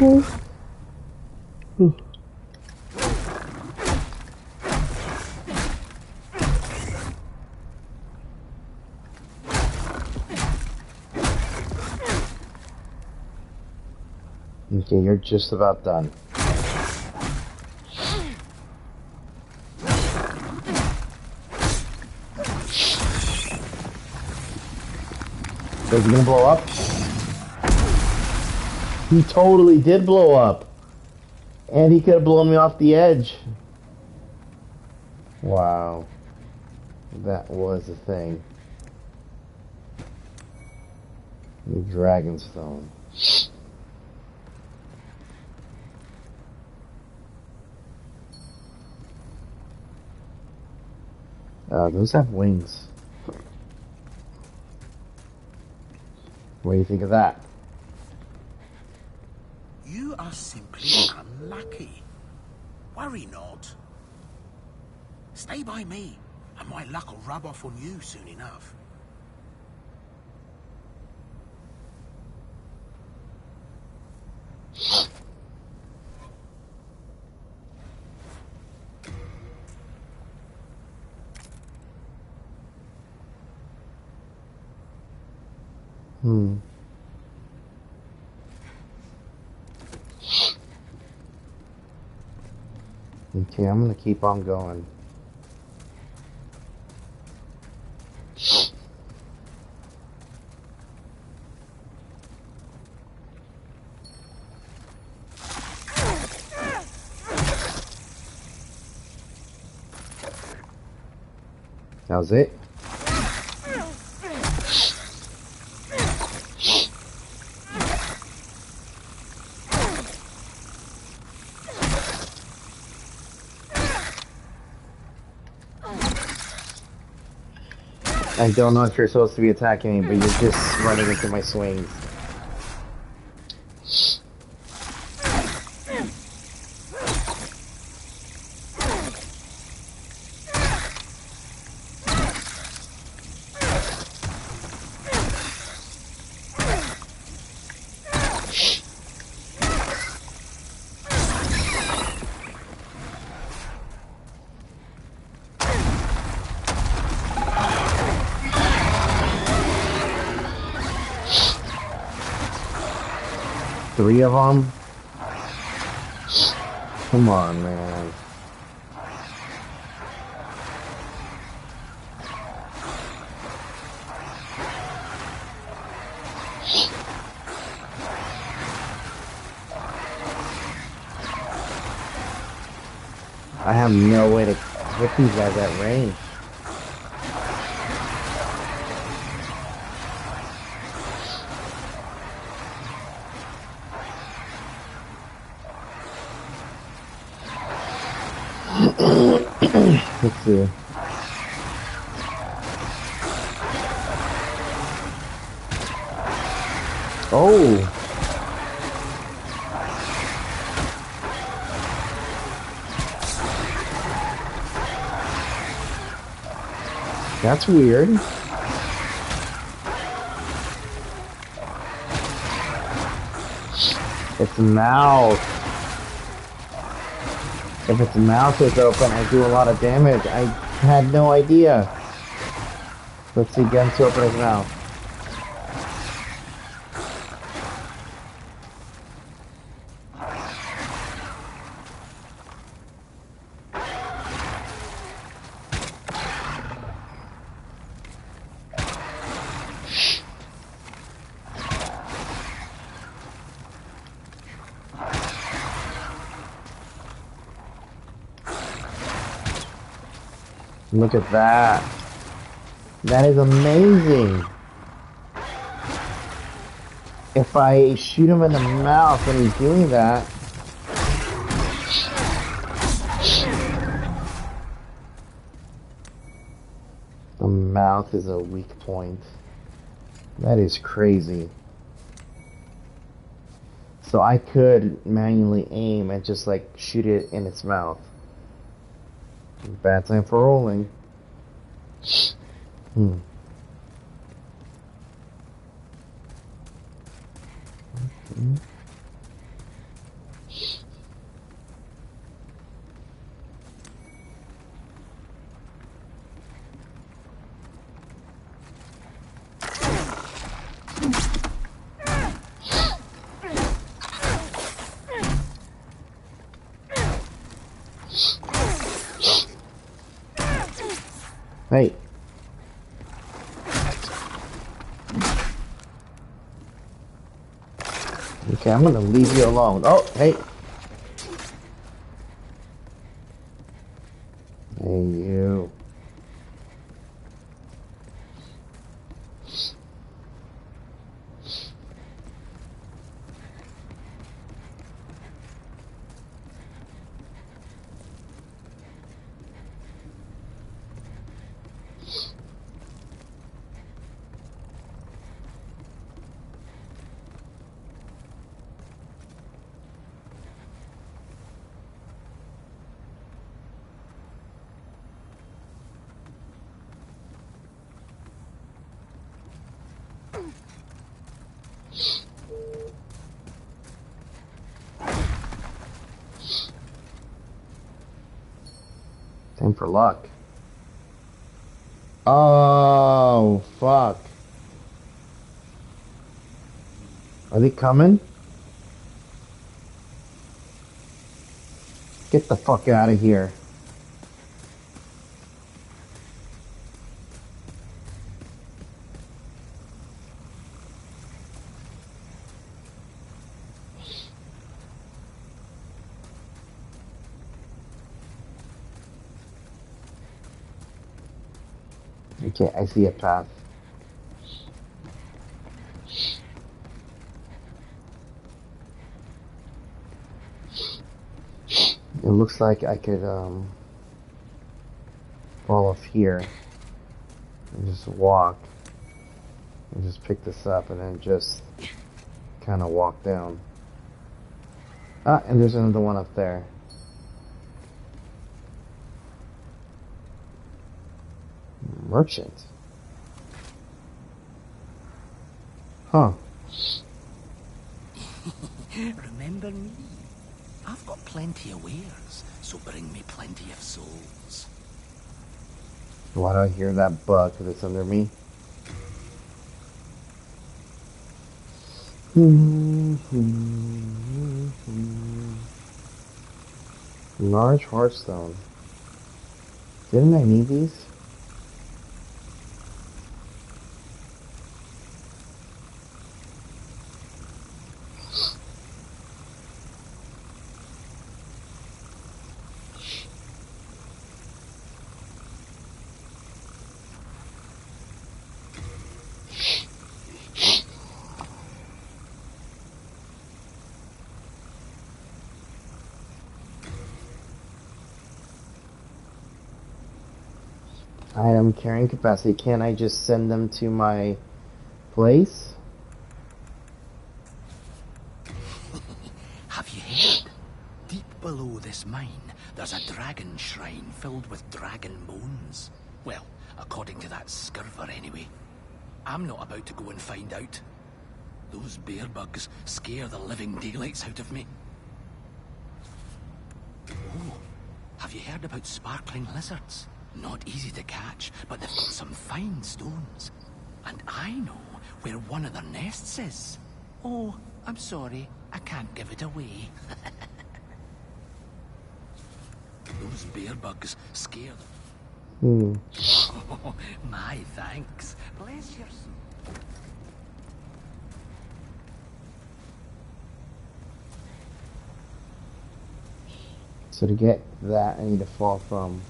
Okay, you're just about done. So is he gonna blow up? He totally did blow up. And he could have blown me off the edge. Wow. That was a thing. The Dragonstone. Those have wings. What do you think of that? You are simply unlucky. Worry not. Stay by me, and my luck will rub off on you soon enough. Okay, I'm gonna keep on going. That was it? I don't know if you're supposed to be attacking me, but you're just running into my swings. Three of them? Come on, man. I have no way to hit these guys at range. Let's see. Oh! That's weird. Its mouth. If its mouth is open, I do a lot of damage. I had no idea. Let's see, Gens open his mouth. Look at that. That is amazing. If I shoot him in the mouth when he's doing that. The mouth is a weak point. That is crazy. So I could manually aim and just like shoot it in its mouth. Bad time for rolling. Okay. Hey. Okay, I'm gonna leave you alone. Oh, hey. Hey, you. Time for luck. Oh, fuck. Are they coming? Get the fuck out of here. Okay, I see a path. It looks like I could fall off here and just walk and just pick this up and then just kind of walk down. Ah, and there's another one up there. Merchant. Huh. Remember me? I've got plenty of wares, so bring me plenty of souls. Why do I hear that bug that's under me? Large heartstone. Didn't I need these? Item carrying capacity. Can I just send them to my place? Have you heard? Deep below this mine, there's a dragon shrine filled with dragon bones. Well, according to that scurver anyway. I'm not about to go and find out. Those bear bugs scare the living daylights out of me. Oh, have you heard about sparkling lizards? Not easy to catch, but they've got some fine stones. And I know where one of their nests is. Oh, I'm sorry, I can't give it away. Those bear bugs scare them. Oh, my thanks. Bless your soul. So to get that, I need to fall from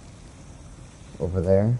over there.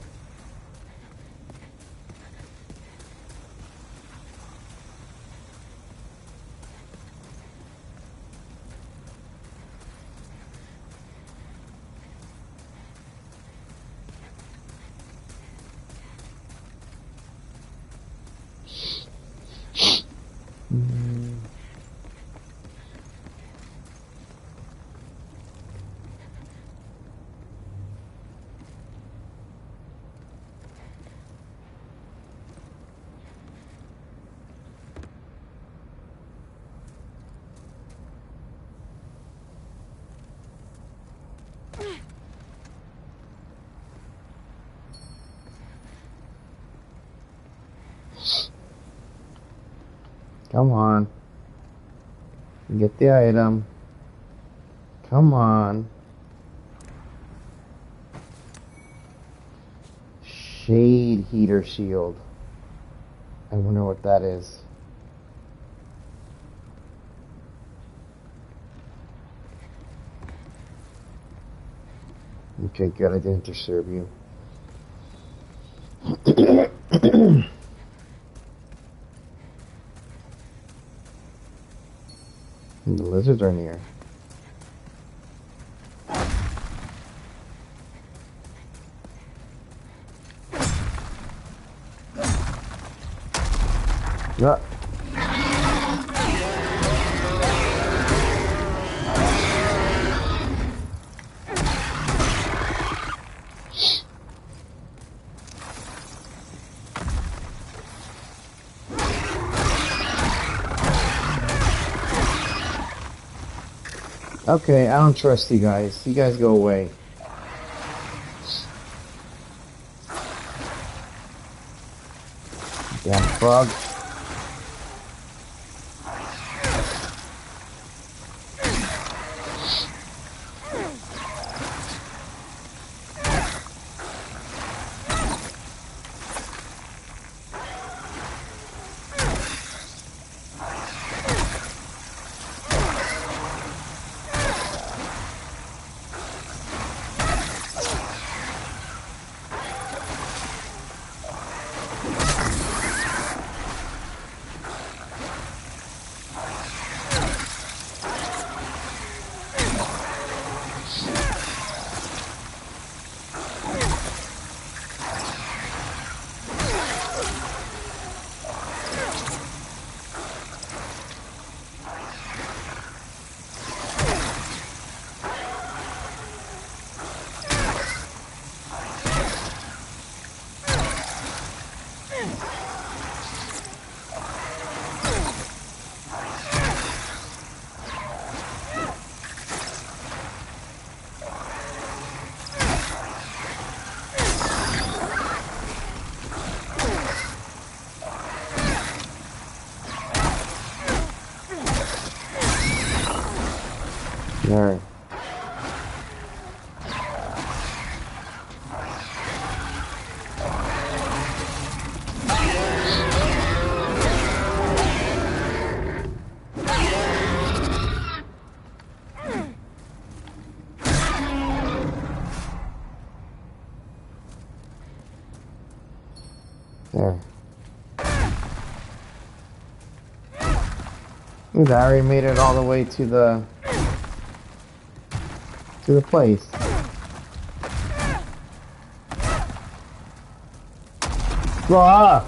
Come on. Get the item. Come on. Shade heater shield. I wonder what that is. Okay, good. I didn't disturb you. The lizards are near. Yeah. Okay, I don't trust you guys. You guys go away. Damn frog. Alright. There. Ooh, I already made it all the way to the place. Ah!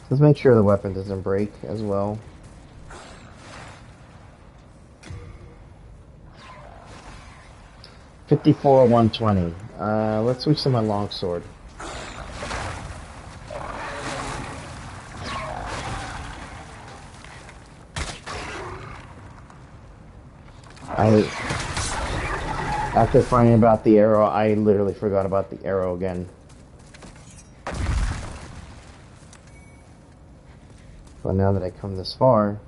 Let's make sure the weapon doesn't break as well. $54 $120. Let's switch to my longsword. After finding about the arrow, I literally forgot about the arrow again. But now that I come this far...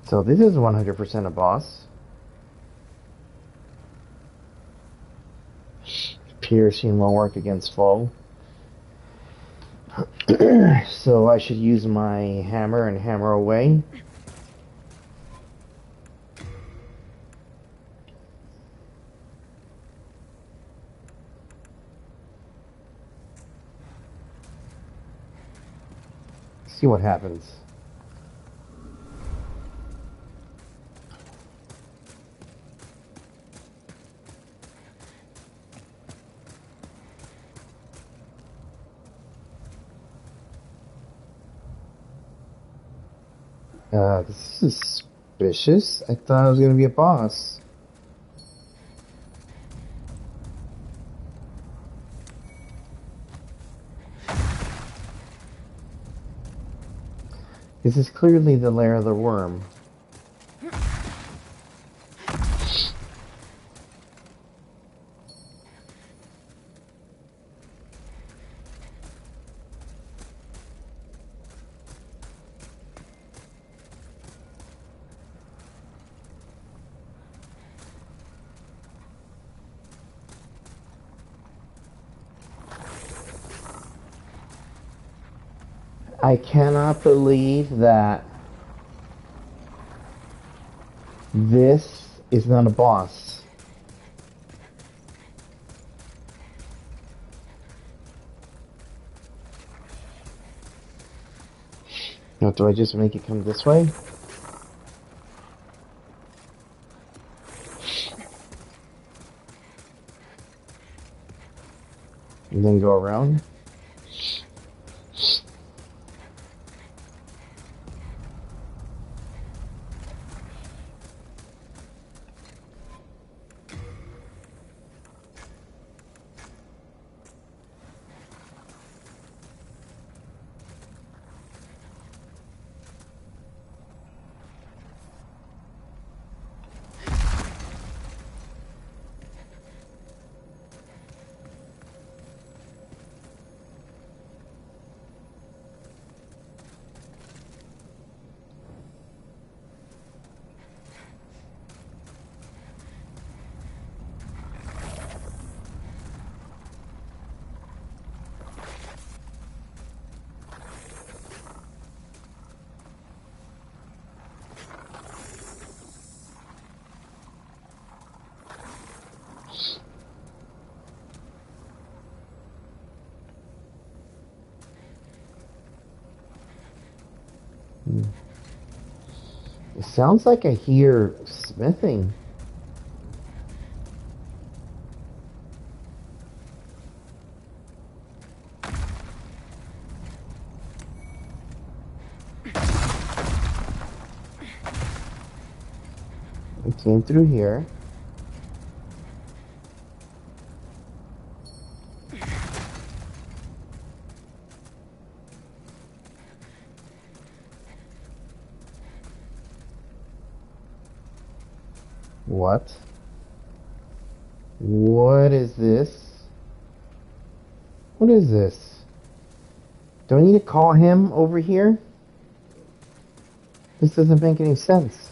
So this is 100% a boss. Piercing won't work against foe. So I should use my hammer and hammer away. See what happens. This is suspicious. I thought I was gonna be a boss. This is clearly the lair of the worm. I cannot believe that this is not a boss. Now, do I just make it come this way? And then go around? It sounds like I hear smithing. It came through here. What? What is this? What is this? Do I need to call him over here? This doesn't make any sense.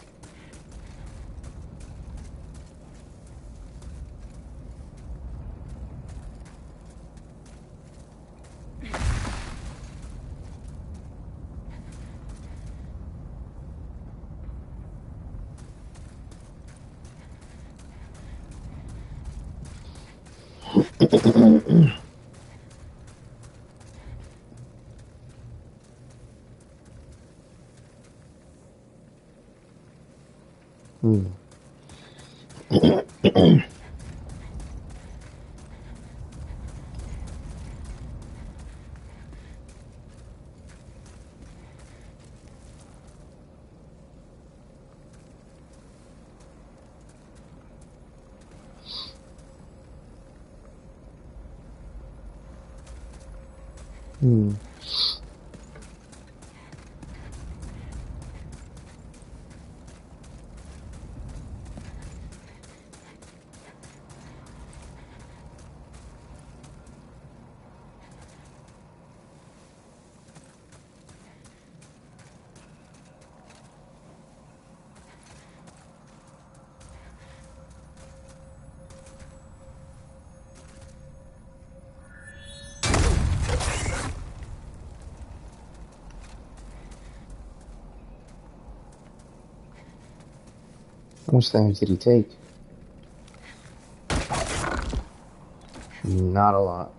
How much damage did he take? Not a lot.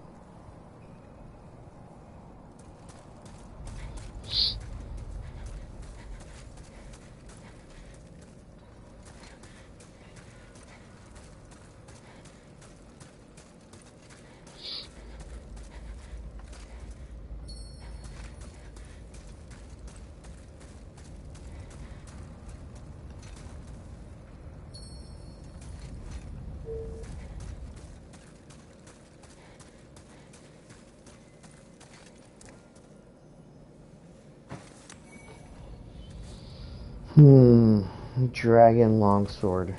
Dragon longsword.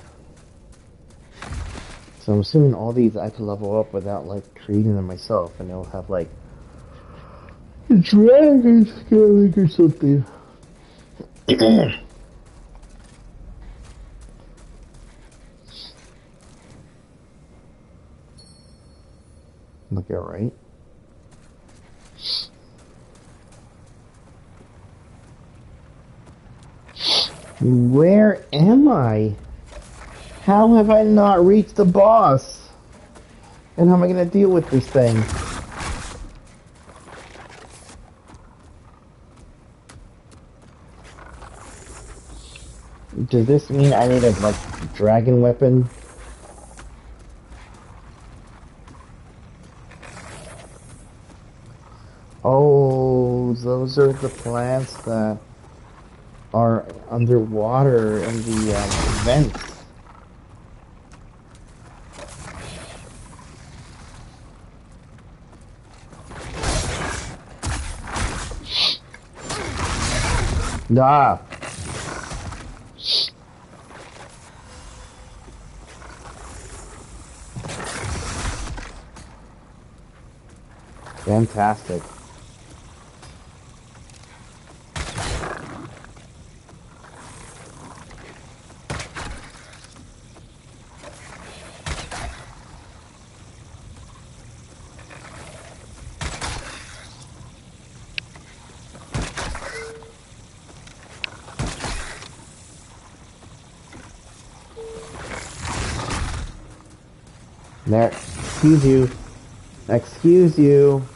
So I'm assuming all these I can level up without like creating them myself, and they'll have like dragon scaling or something. Look at right. Where am I? How have I not reached the boss? And how am I gonna deal with this thing? Does this mean I need a like dragon weapon? Oh, those are the plants that are underwater in the vents. Ah. Fantastic. There, excuse you. Excuse you.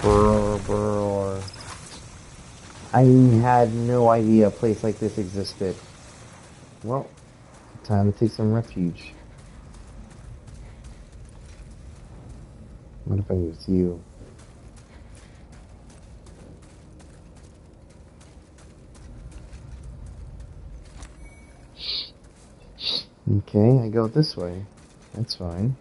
Brr. I had no idea a place like this existed. Well, time to take some refuge. What if I use you? Okay, I go this way. That's fine.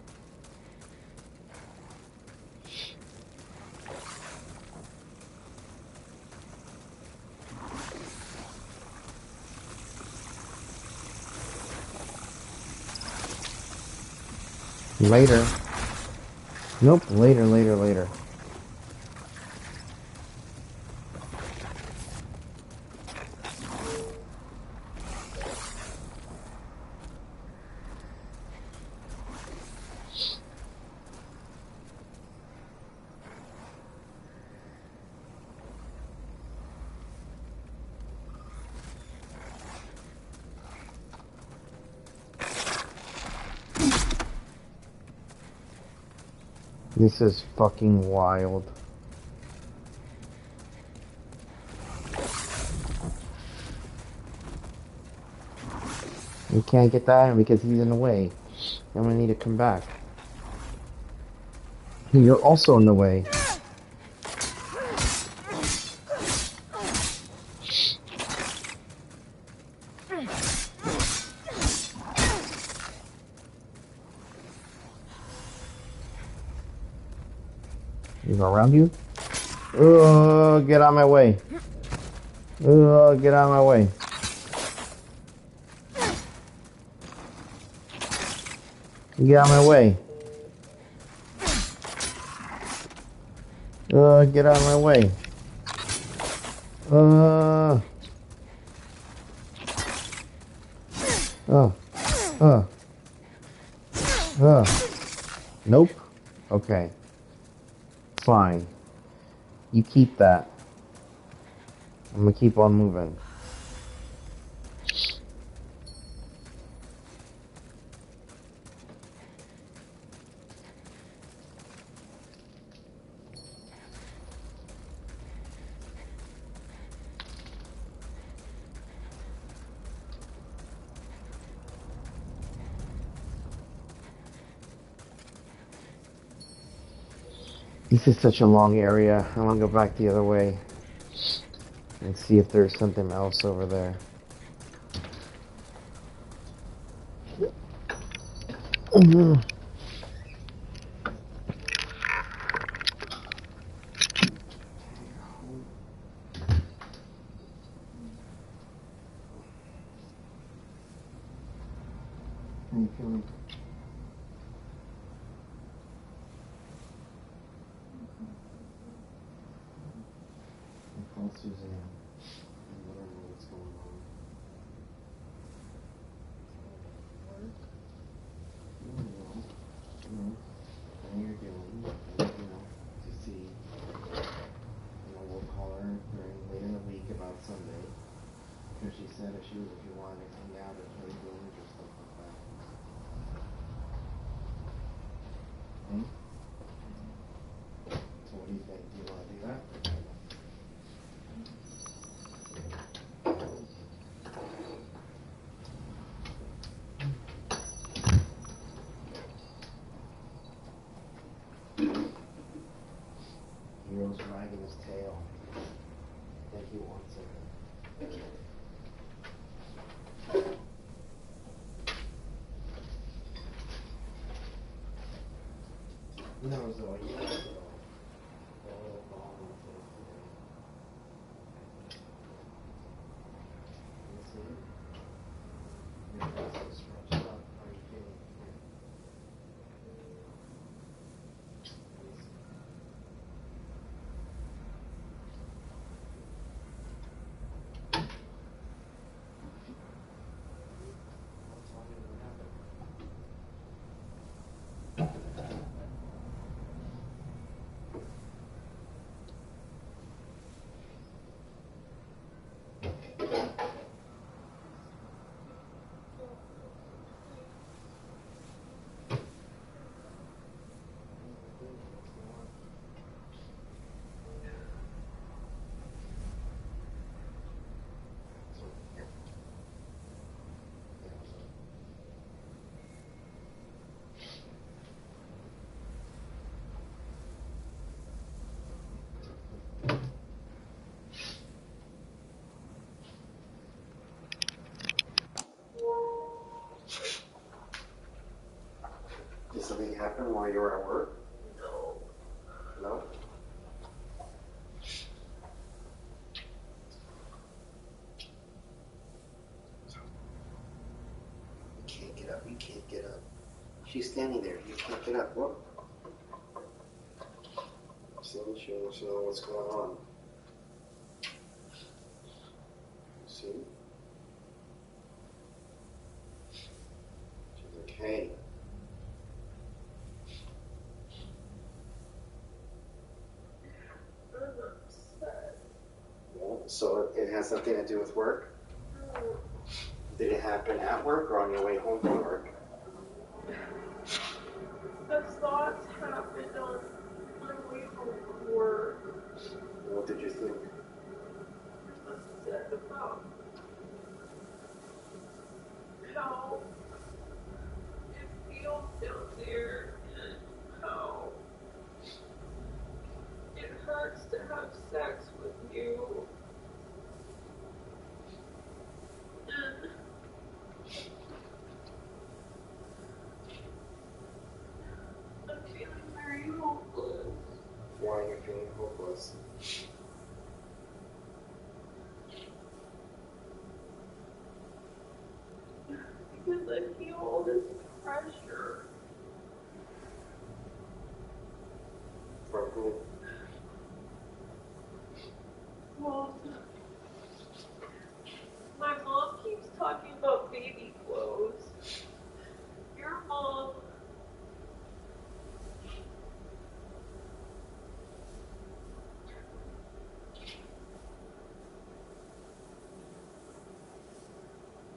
Later. Nope, later. This is fucking wild. We can't get that because he's in the way. I'm gonna need to come back. You're also in the way. He's around you? Get out of my way. Get out of my way. Get out of my way. Get out of my way. Nope. Okay. Fine. You keep that. I'm gonna keep on moving. This is such a long area. I want to go back the other way and see if there's something else over there. Suzanne. Whatever what's going on. And you're doing, to see. We'll call her later in the week about Sunday. Because she said if you wanted to come down to play games or stuff like that. So what do you think? Do you want to do that? Hero's wagging his tail. I think he wants it. No, Zoe, you have to go. Did something happen while you were at work? No. No? You can't get up. You can't get up. She's standing there. You can't get up. What? See, she wants to know what's going on. See? She's like, hey. So it has nothing to do with work? Did it happen at work or on your way home from work? The thoughts happened on my way home from work. What did you think? I said about how it feels down there and how it hurts to have sex with you. And I'm feeling very hopeless. Why are you feeling hopeless? Because I feel all this pressure. From who? Well, my mom keeps talking about baby clothes. Your mom.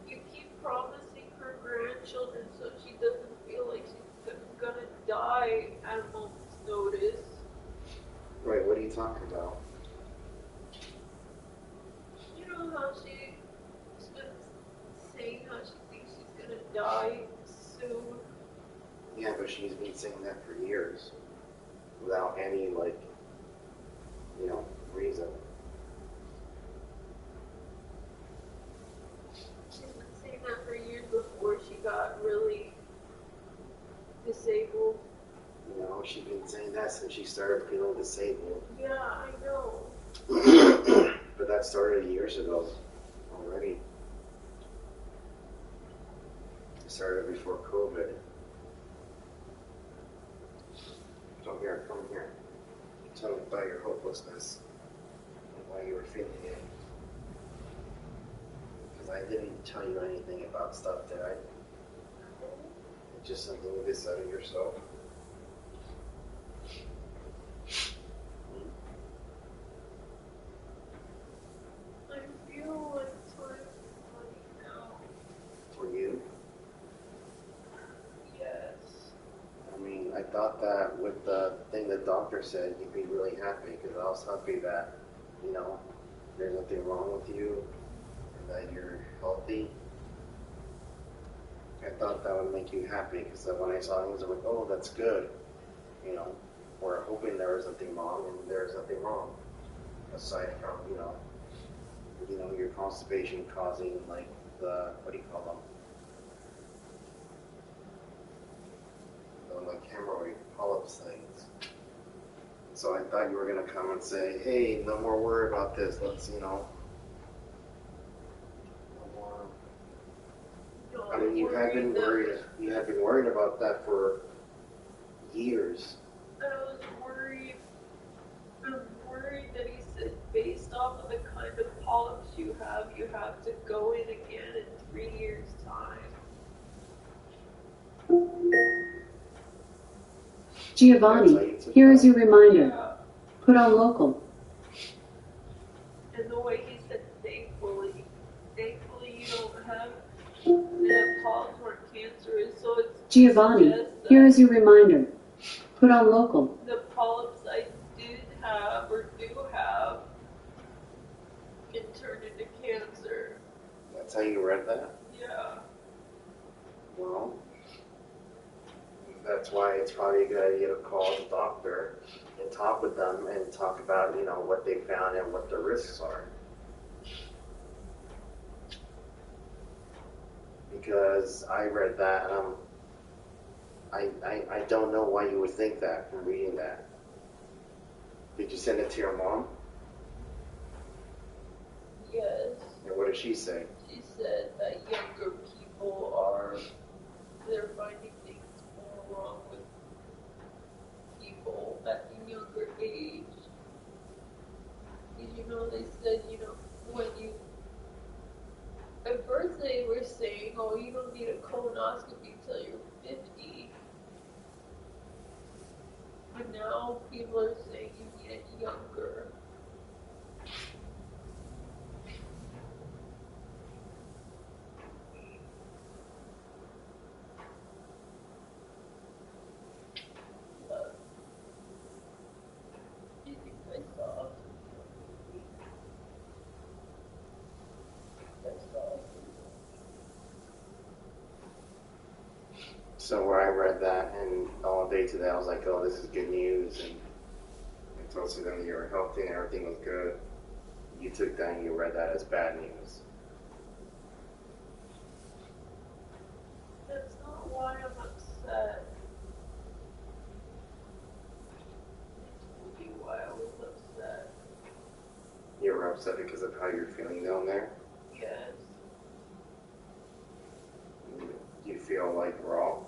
You keep promising her grandchildren so she doesn't feel like she's gonna die at a moment's notice. Right, what are you talking about? You know how she's been saying how she thinks she's gonna die soon? Yeah, but she's been saying that for years. Without any, reason. She's been saying that for years before she got really disabled. She's been saying that since she started feeling disabled. Yeah, I know. But that started years ago already. It started before COVID. Come here. Tell me about your hopelessness and why how you were feeling it. Because I didn't tell you anything about stuff, did I? It's just something you decided yourself. I feel like time's running out. For you? Yes. I mean, I thought that with the thing the doctor said, you'd be really happy because I was happy that, you know, there's nothing wrong with you and that you're healthy. I thought that would make you happy because when I saw it, I was like, oh, that's good. You know, we're hoping there was nothing wrong, and there's nothing wrong aside from, your constipation causing like the, what do you call them? The like hemorrhoid polyps things. So I thought you were gonna come and say, hey, no more worry about this. Let's, no more. No, I mean, you have been worried about that for years. I was worried. I'm worried that he said, based off of the kind of polyps you have to go in again in 3 years' time. Giovanni, here is your reminder. Yeah. Put on local. And the way he said, thankfully you don't have the polyps weren't cancerous, so it's Giovanni, here is your reminder. Put on local. the polyps I did have or do have can turn into cancer. That's how you read that? Yeah. Well, that's why it's probably a good idea to call the doctor and talk with them and talk about, what they found and what the risks are. Because I read that and I don't know why you would think that from reading that. Did you send it to your mom? Yes. And what did she say? She said that younger people they're finding things more wrong with people at a younger age. They said, when at first they were saying, oh, you don't need a colonoscopy till you're 50. But now people are saying you need it younger. But I think I saw. So where I read that and all day today, I was like, oh, this is good news. And I told them that you were healthy and everything was good. You took that and you read that as bad news. That's not why I'm upset. I told you why I was upset. You were upset because of how you're feeling down there? Yes. You feel like raw?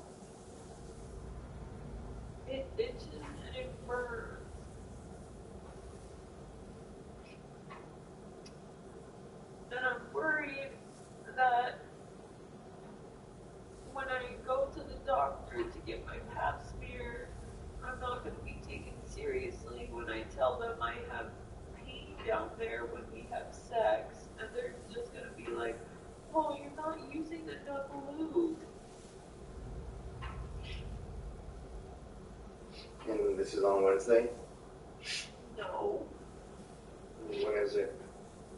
It itches and it burns. And I'm worried that when I go to the doctor to get my pap smear, I'm not going to be taken seriously when I tell them I have pain down there when we have sex. And they're just going to be like, oh, you're not using enough lube. And this is on Wednesday? No, When is it?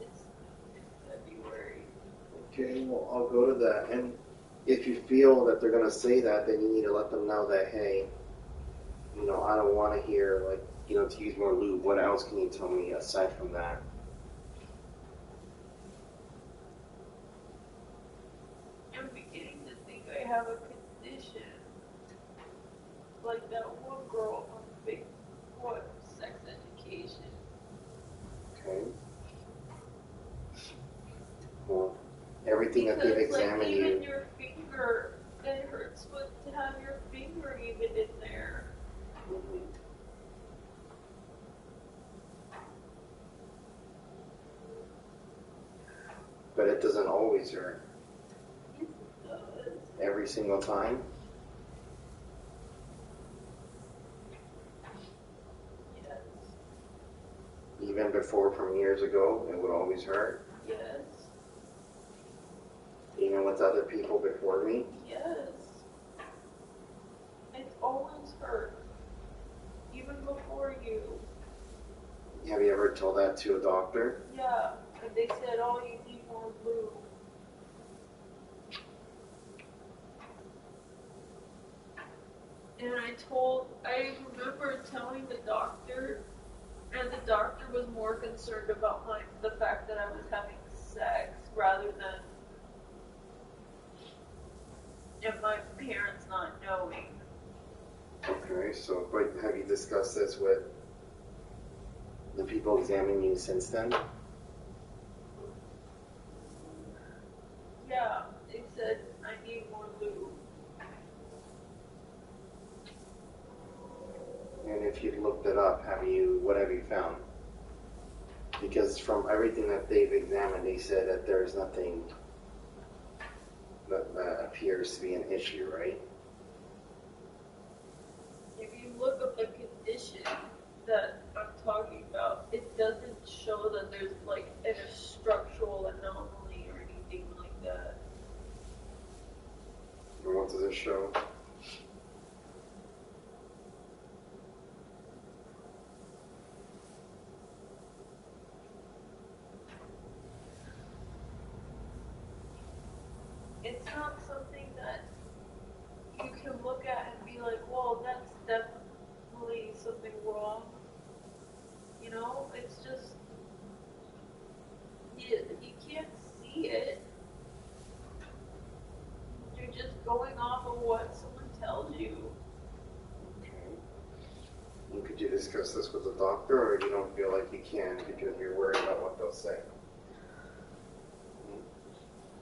it's in February. Okay, well, I'll go to that. And if you feel that they're going to say that, then you need to let them know that, hey, I don't want to hear, to use more lube. What else can you tell me aside from that? I'm beginning to think I have a condition. Like that one girl on Big What Sex Education. Okay. Well, everything that they've examined even you. your finger, it hurts to have your finger even in there. Mhm. it doesn't always hurt. Yes, it does. Every single time. Yes. Even before, from years ago, it would always hurt. Yes. Even with other people before me. Yes. It's always hurt. Even before you. Have you ever told that to a doctor? Yeah. And they said, oh, you need more lube. And I remember telling the doctor, and the doctor was more concerned about the fact that I was having sex rather than my parents not knowing. Okay, so, but have you discussed this with the people examining you since then? Yeah, they said I need more lube. And if you've looked it up, what have you found? Because from everything that they've examined, they said that there's nothing that appears to be an issue, right? If you look up the condition that I'm talking about, it doesn't show that there's like a structural anomaly or anything like that. And what does it show? It's not something that you can look at and be like, well, that's definitely something wrong. You know, it's just, you can't see it. You're just going off of what someone tells you. Okay. And could you discuss this with the doctor, or you don't feel like you can because you're worried about what they'll say?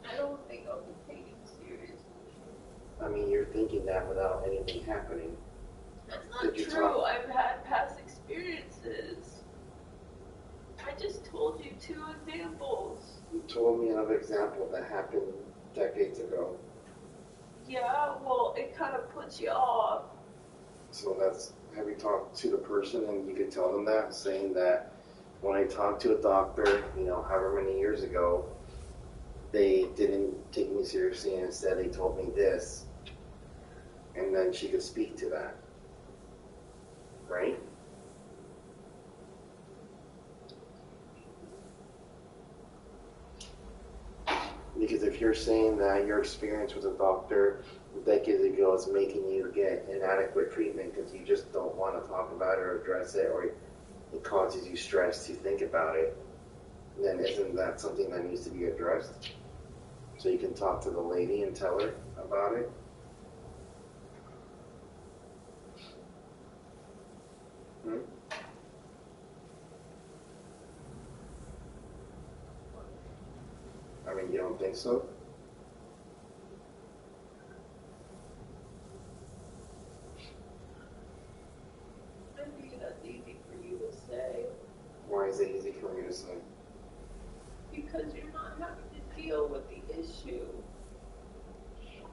I don't think I'll be taken seriously. I mean, you're thinking that without anything happening. That's not Did you true. talk- I've had past experiences. I just told you 2 examples. You told me another example that happened decades ago. Yeah, well, it kind of puts you off. So have you talked to the person and you could tell them that, saying that when I talked to a doctor, however many years ago, they didn't take me seriously and instead they told me this, and then she could speak to that, right? Because if you're saying that your experience with a doctor decades ago is making you get inadequate treatment because you just don't want to talk about it or address it, or it causes you stress to think about it, then isn't that something that needs to be addressed? So you can talk to the lady and tell her about it? I mean, you don't think so? I think that's easy for you to say. Why is it easy for me to say? Because you're not having to deal with the issue.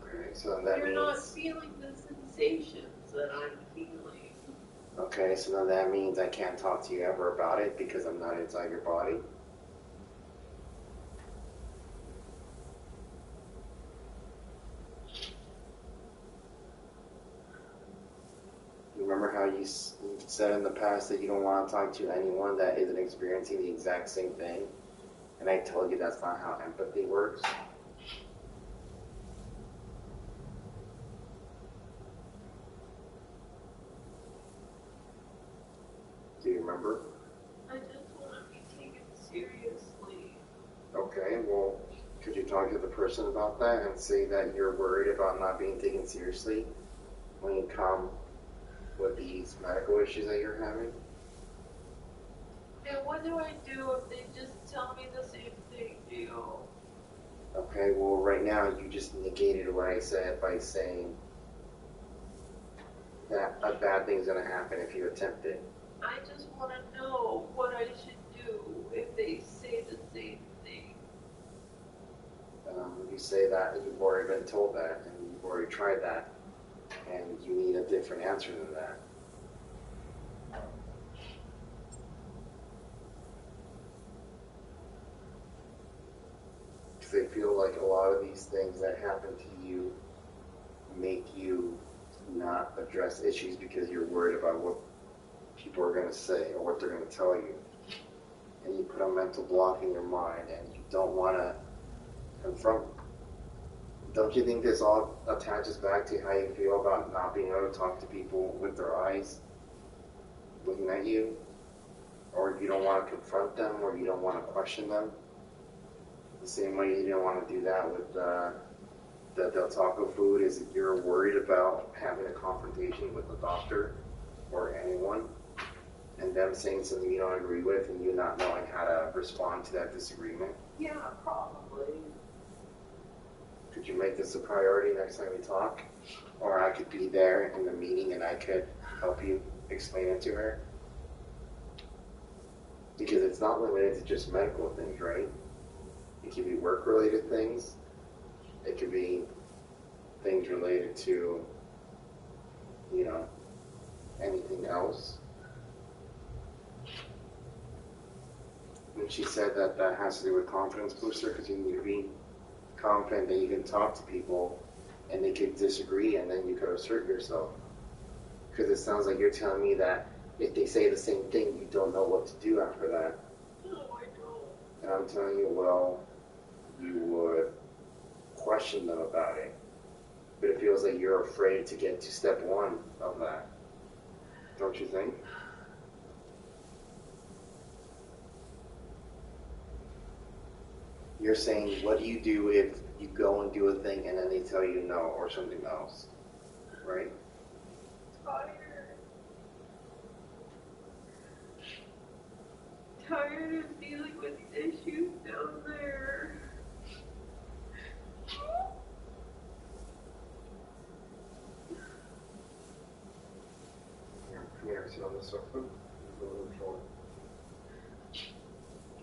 Okay, so that You're means... not feeling the sensations that I'm feeling. Okay, so then that means I can't talk to you ever about it because I'm not inside your body? Remember how you said in the past that you don't want to talk to anyone that isn't experiencing the exact same thing? And I told you that's not how empathy works? Do you remember? I just want to be taken seriously. Okay, well, could you talk to the person about that and say that you're worried about not being taken seriously when you come with these medical issues that you're having? And what do I do if they just tell me the same thing, Gio? Okay, well, right now you just negated what I said by saying that a bad thing's going to happen if you attempt it. I just want to know what I should do if they say the same thing. You say that you've already been told that, and you've already tried that, and you need a different answer than that. Because I feel like a lot of these things that happen to you make you not address issues because you're worried about what people are going to say or what they're going to tell you. And you put a mental block in your mind and you don't want to confront. Don't you think this all attaches back to how you feel about not being able to talk to people with their eyes looking at you? Or you don't want to confront them, or you don't want to question them? The same way you didn't want to do that with the Del Taco food, is that you're worried about having a confrontation with the doctor or anyone, and them saying something you don't agree with, and you not knowing how to respond to that disagreement? Yeah, probably. Could you make this a priority next time we talk? Or I could be there in the meeting and I could help you explain it to her? Because it's not limited to just medical things, right? It could be work-related things. It could be things related to, you know, anything else. And she said that that has to do with confidence booster, because you need to be confident that you can talk to people and they could disagree and then you could assert yourself. Because it sounds like you're telling me that if they say the same thing, you don't know what to do after that. No, I don't. And I'm telling you, well, you would question them about it. But it feels like you're afraid to get to step one of that. Don't you think? You're saying, what do you do if you go and do a thing and then they tell you no or something else? Right? Tired of dealing with issues down there. Here, sit on the sofa. Go to the floor.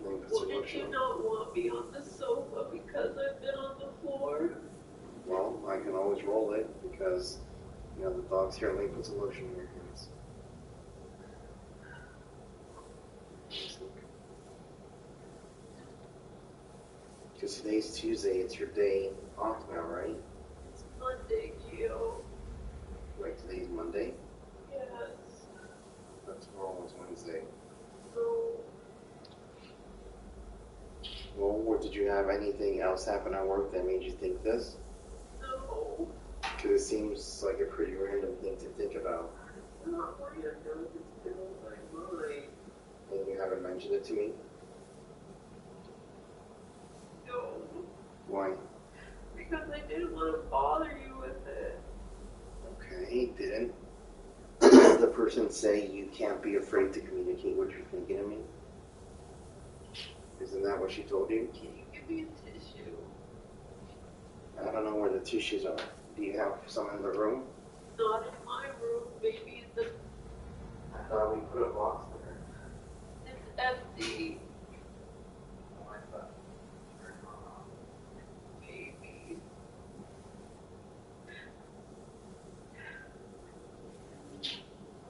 Well, did you not want me on the sofa because I've been on the floor? Well, I can always roll it because, you know, the dog's hair link puts a lotion in your hands. Because today's Tuesday, it's your day off now, right? It's Monday, Gio. Wait, today's Monday? Yes. That's tomorrow's Wednesday. No. Well, what, did you have anything else happen at work that made you think this? No. Because it seems like a pretty random thing to think about. It's not random. It's been on my mind. And you haven't mentioned it to me? No. Why? Because I didn't want to bother you with it. Okay, didn't the person say you can't be afraid to communicate what you're thinking to me? Isn't that what she told you? Can you give me a tissue? I don't know where the tissues are. Do you have some in the room? Not in my room. Maybe in the... I thought we put a box there. It's empty. Maybe.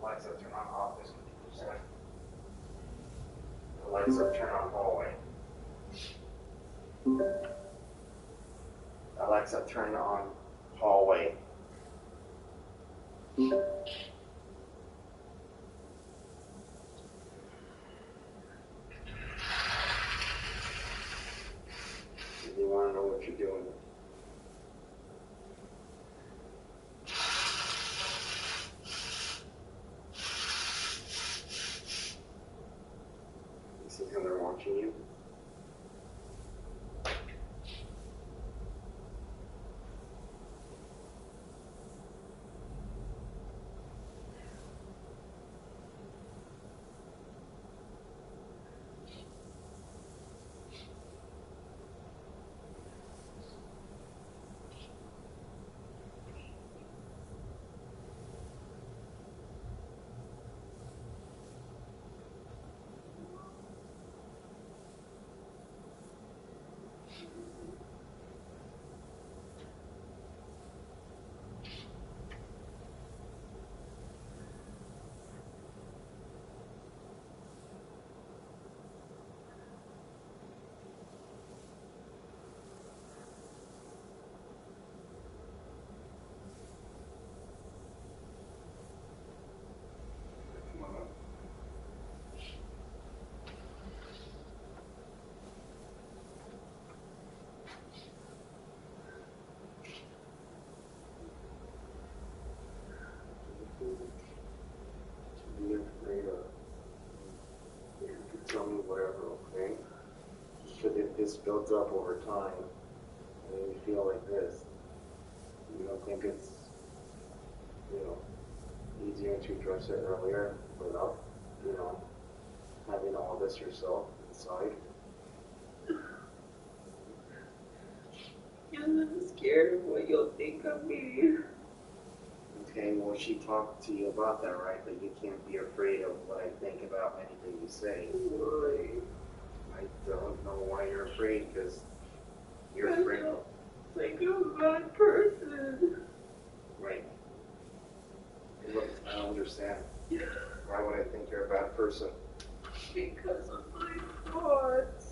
Lights up, turn on office. The lights up, turn on hallway. Alexa, turn on hallway. You want to know what you're doing. You see how they're watching you? it's built up over time, and you feel like this, you don't think it's, you know, easier to address it earlier without, you know, having all this yourself inside? I'm scared of what you'll think of me. Okay, well, she talked to you about that, right? But you can't be afraid of what I think about anything you say. Why? I don't know why you're afraid, because you're afraid. Like I'm a bad person. Right. Look, I don't understand. Why would I think you're a bad person? Because of my thoughts.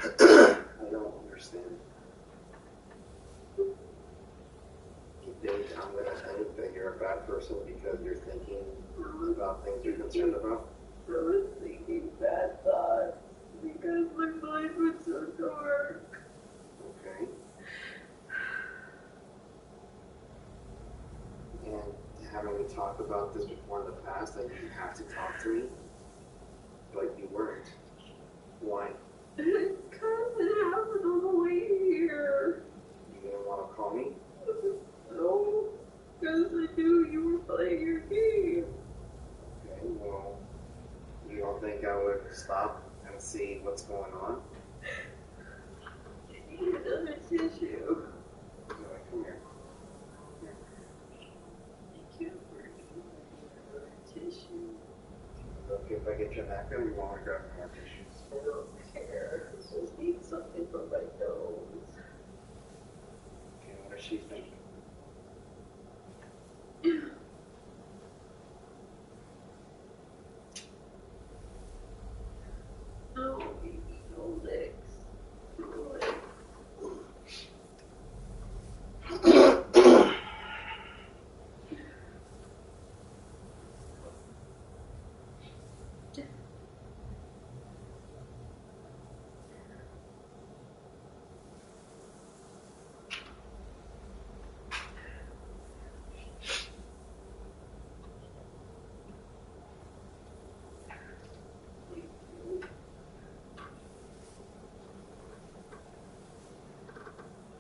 I don't understand. I'm going to think that you're a bad person because you're thinking about things you're concerned about? I was thinking bad thoughts because my mind was so dark. Okay. And haven't we talked about this before in the past, that you have to talk to me? But you weren't. Why? Because it happened on the way here. You didn't want to call me? No, because I knew you were playing your game. Okay, well, you don't think I would stop and see what's going on? I need another tissue. Alright, come here. I can't breathe. Another tissue. Okay, if I get you a napkin, you want to grab more tissues? I don't care. I just need something for my nose. Okay, what does she think? No, baby, no licks. No licks.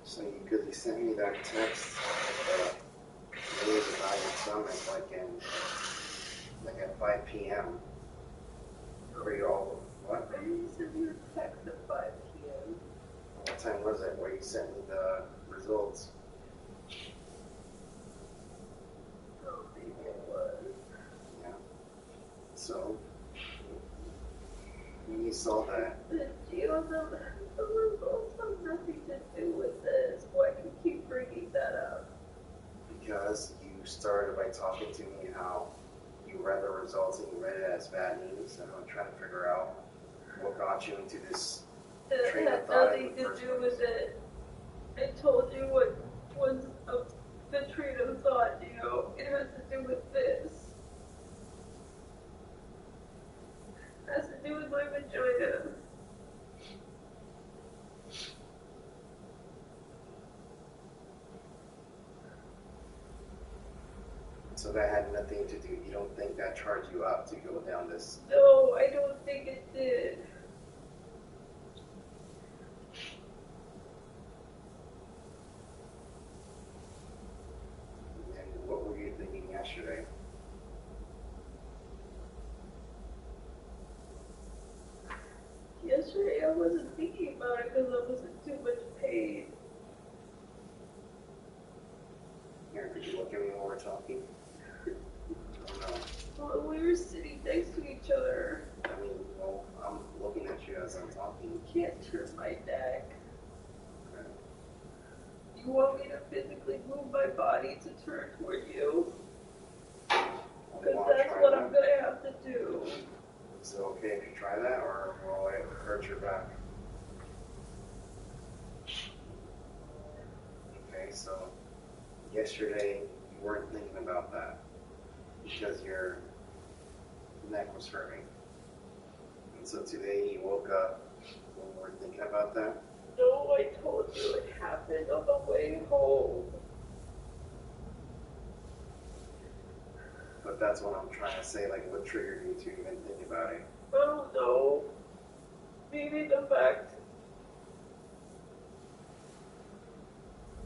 So, because you sent me that text news about your stomach, like at 5 p.m. Were you all, what? I sent you a text at 5 p.m. What time was it where you sent me the results? Oh, maybe it was. Yeah. So, when you saw that, The results have nothing to do with this. Why do you keep bringing that up? because you started by talking to me how you read the results and you read it as bad news, and I'm trying to figure out what got you into this train It of had thought in nothing the to first do place. with it. I told you what was the train of thought, you know. It has to do with this. It has to do with my vagina. So that had nothing to do. You don't think that charged you up to go down this? No, I don't think it did. And what were you thinking yesterday? Yesterday I wasn't thinking about it because I was in too much pain. Here, could you look at me while we're talking? Oh no. Well, we were sitting next to each other. I mean, well, I'm looking at you as I'm talking. You can't turn my neck. Okay. You want me to physically move my body to turn toward you? Because Wanna that's try what that? I'm gonna have to do. Is it okay if you try that, or will it hurt your back? Okay, so yesterday you weren't thinking about that because your neck was hurting. And so today you woke up and you were thinking about that? No, I told you it happened on the way home. But that's what I'm trying to say, like what triggered you to even think about it? Oh no. maybe the fact,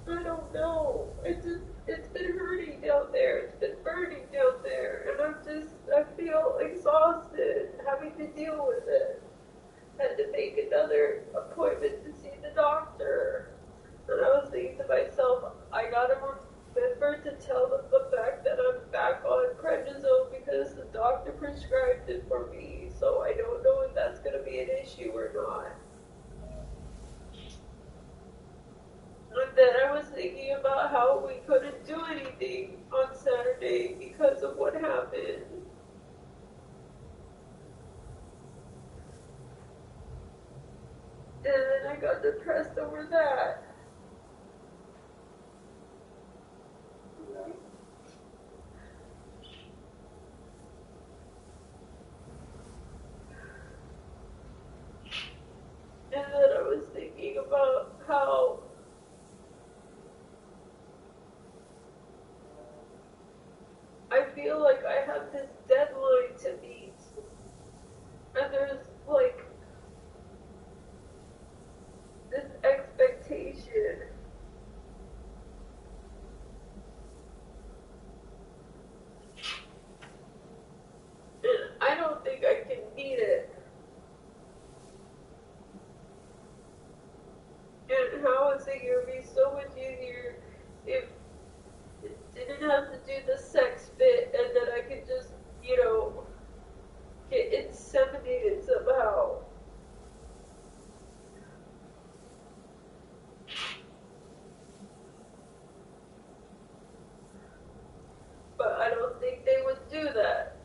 I don't know. It's been hurting down there. It's been burning down there. And I feel exhausted having to deal with it. Had to make another appointment to see the doctor. And I was thinking to myself, I gotta remember to tell them the fact that I'm back on prednisone because the doctor prescribed it for me. So I don't know if that's gonna be an issue or not. And then I was thinking about how we couldn't do anything on Saturday because of what happened. And then I got depressed over that. And then I was thinking about how I feel like I have this deadline to meet. And there's like this expectation. And I don't think I can meet it. And how I was thinking it would be so much easier if it didn't have to do the sex bit and that I could just, you know, get inseminated somehow. But I don't think they would do that.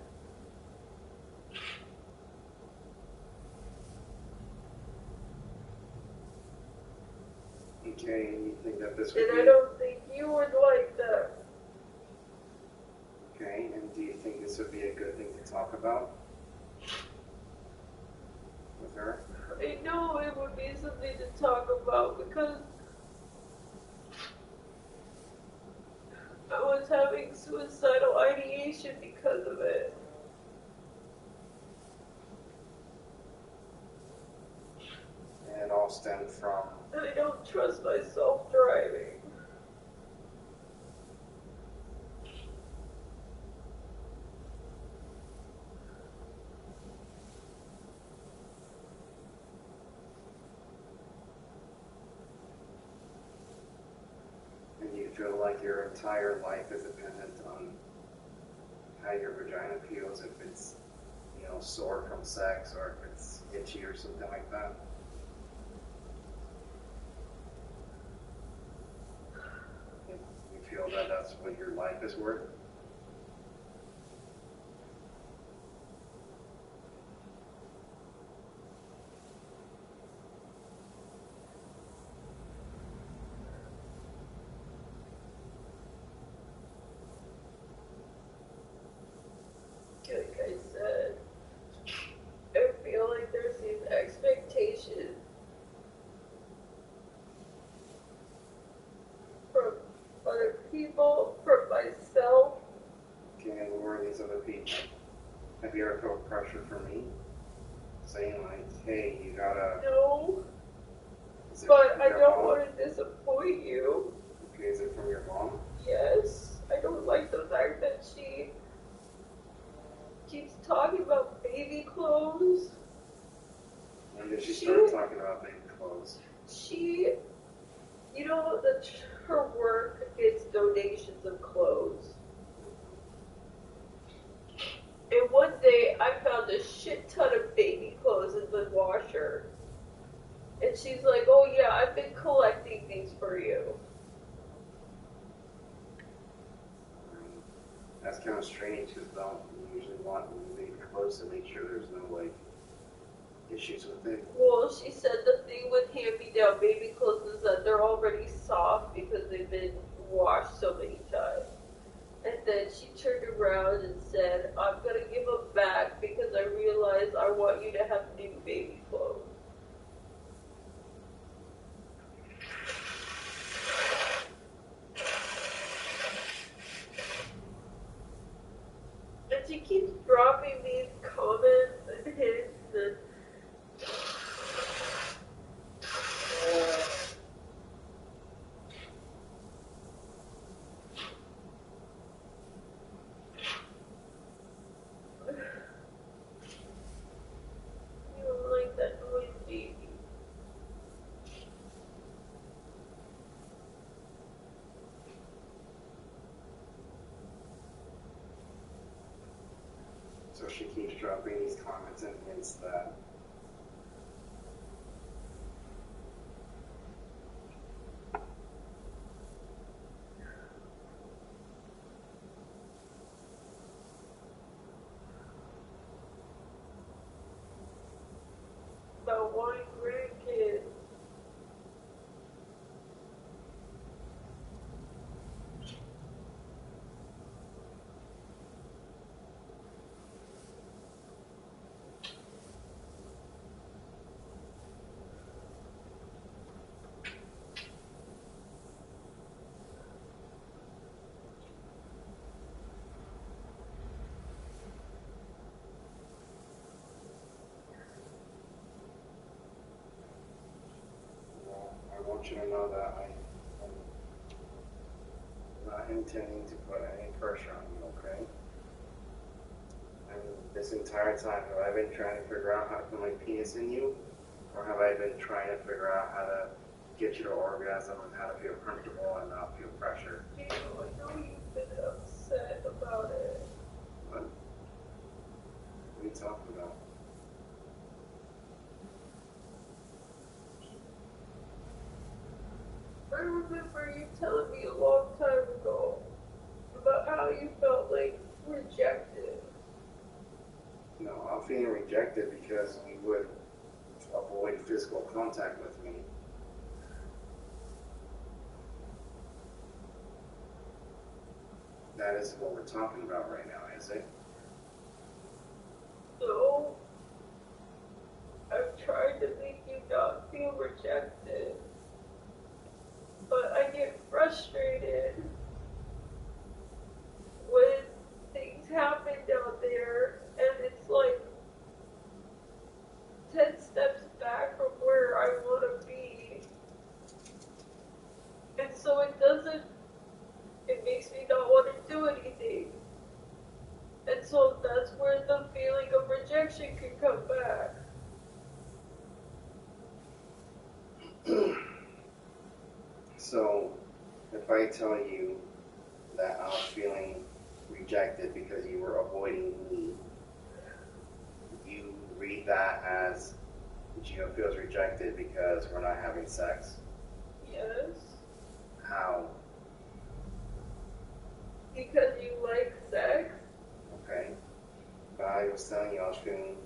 Okay, and you think that this would And be... I don't think you would like that. Okay, and do you think this would be a good thing to talk about with her? I know it would be something to talk about because I was having suicidal ideation because of it. And it all stemmed from... And I don't trust myself driving. And you feel like your entire life is dependent on how your vagina feels, if it's, you know, sore from sex or if it's itchy or something like that. You feel that that's what your life is worth? Like I said, I feel like there's these expectations from other people, from myself. Okay, and who are these other people? Have you ever felt pressure from me? Saying like, hey, you gotta... No, Is it but from I your don't mom? want to disappoint you. Okay, is it from your mom? Yes, I don't like the fact that she keeps talking about baby clothes. When did she start talking about baby clothes? She, you know, her work gets donations of clothes. And one day I found a shit ton of baby clothes in the washer. And she's like, oh yeah, I've been collecting these for you. That's kind of strange because don't usually want baby clothes to make sure there's no like issues with it. Well, she said the thing with hand-me-down baby clothes is that they're already soft because they've been washed so many times. And then she turned around and said, I'm going to give them back because I realize I want you to have new baby clothes. And she keeps dropping these comments and hints and So she keeps dropping these comments and hints that about wanting grandkids. I want you to know that I'm not intending to put any pressure on you, okay? And this entire time, have I been trying to figure out how to put my penis in you? Or have I been trying to figure out how to get you to orgasm and how to feel comfortable and not feel pressure? You know, I know you've been upset about it. What? What are you talking about? I remember you telling me a long time ago about how you felt like rejected. No, I'm feeling rejected because you would avoid physical contact with me. That is what we're talking about right now, is it? So, I've tried to make you not feel rejected. But I get frustrated when things happen down there and it's like 10 steps back from where I want to be. And so it makes me not want to do anything. And so that's where the feeling of rejection can come back. So, if I tell you that I was feeling rejected because you were avoiding me, you read that as Gio feels rejected because we're not having sex? Yes. How? Because you like sex? Okay. But I was telling you I was feeling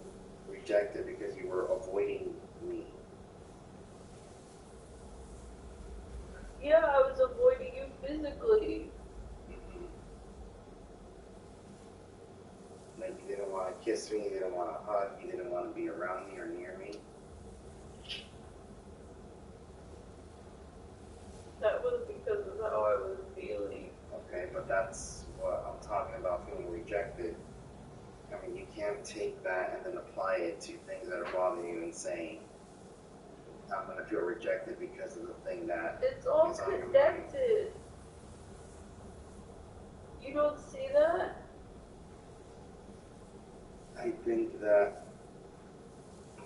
rejected because you were avoiding me. Yeah, I was avoiding you physically. Like you didn't want to kiss me, you didn't want to hug, you didn't want to be around me or near me. That was because of how I was feeling. Okay, but that's what I'm talking about, feeling rejected. I mean, you can't take that and then apply it to things that are bothering you and saying, I'm going to feel rejected because of the thing that It's all is on your mind. connected. You don't see that? I think that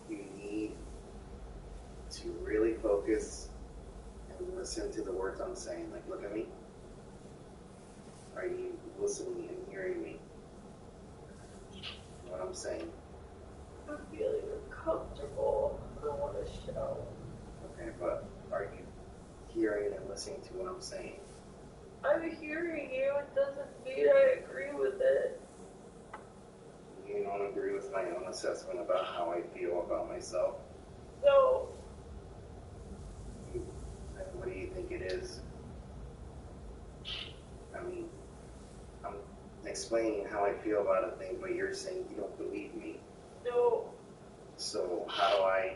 you need to really focus and listen to the words I'm saying. Like, look at me. Are you listening and hearing me? What I'm saying? I'm feeling uncomfortable. I don't want to shout. Okay, but are you hearing and listening to what I'm saying? I'm hearing you. It doesn't mean I agree with it. You don't agree with my own assessment about how I feel about myself? No. Then what do you think it is? I mean, I'm explaining how I feel about a thing, but you're saying you don't believe me. No. So how do I,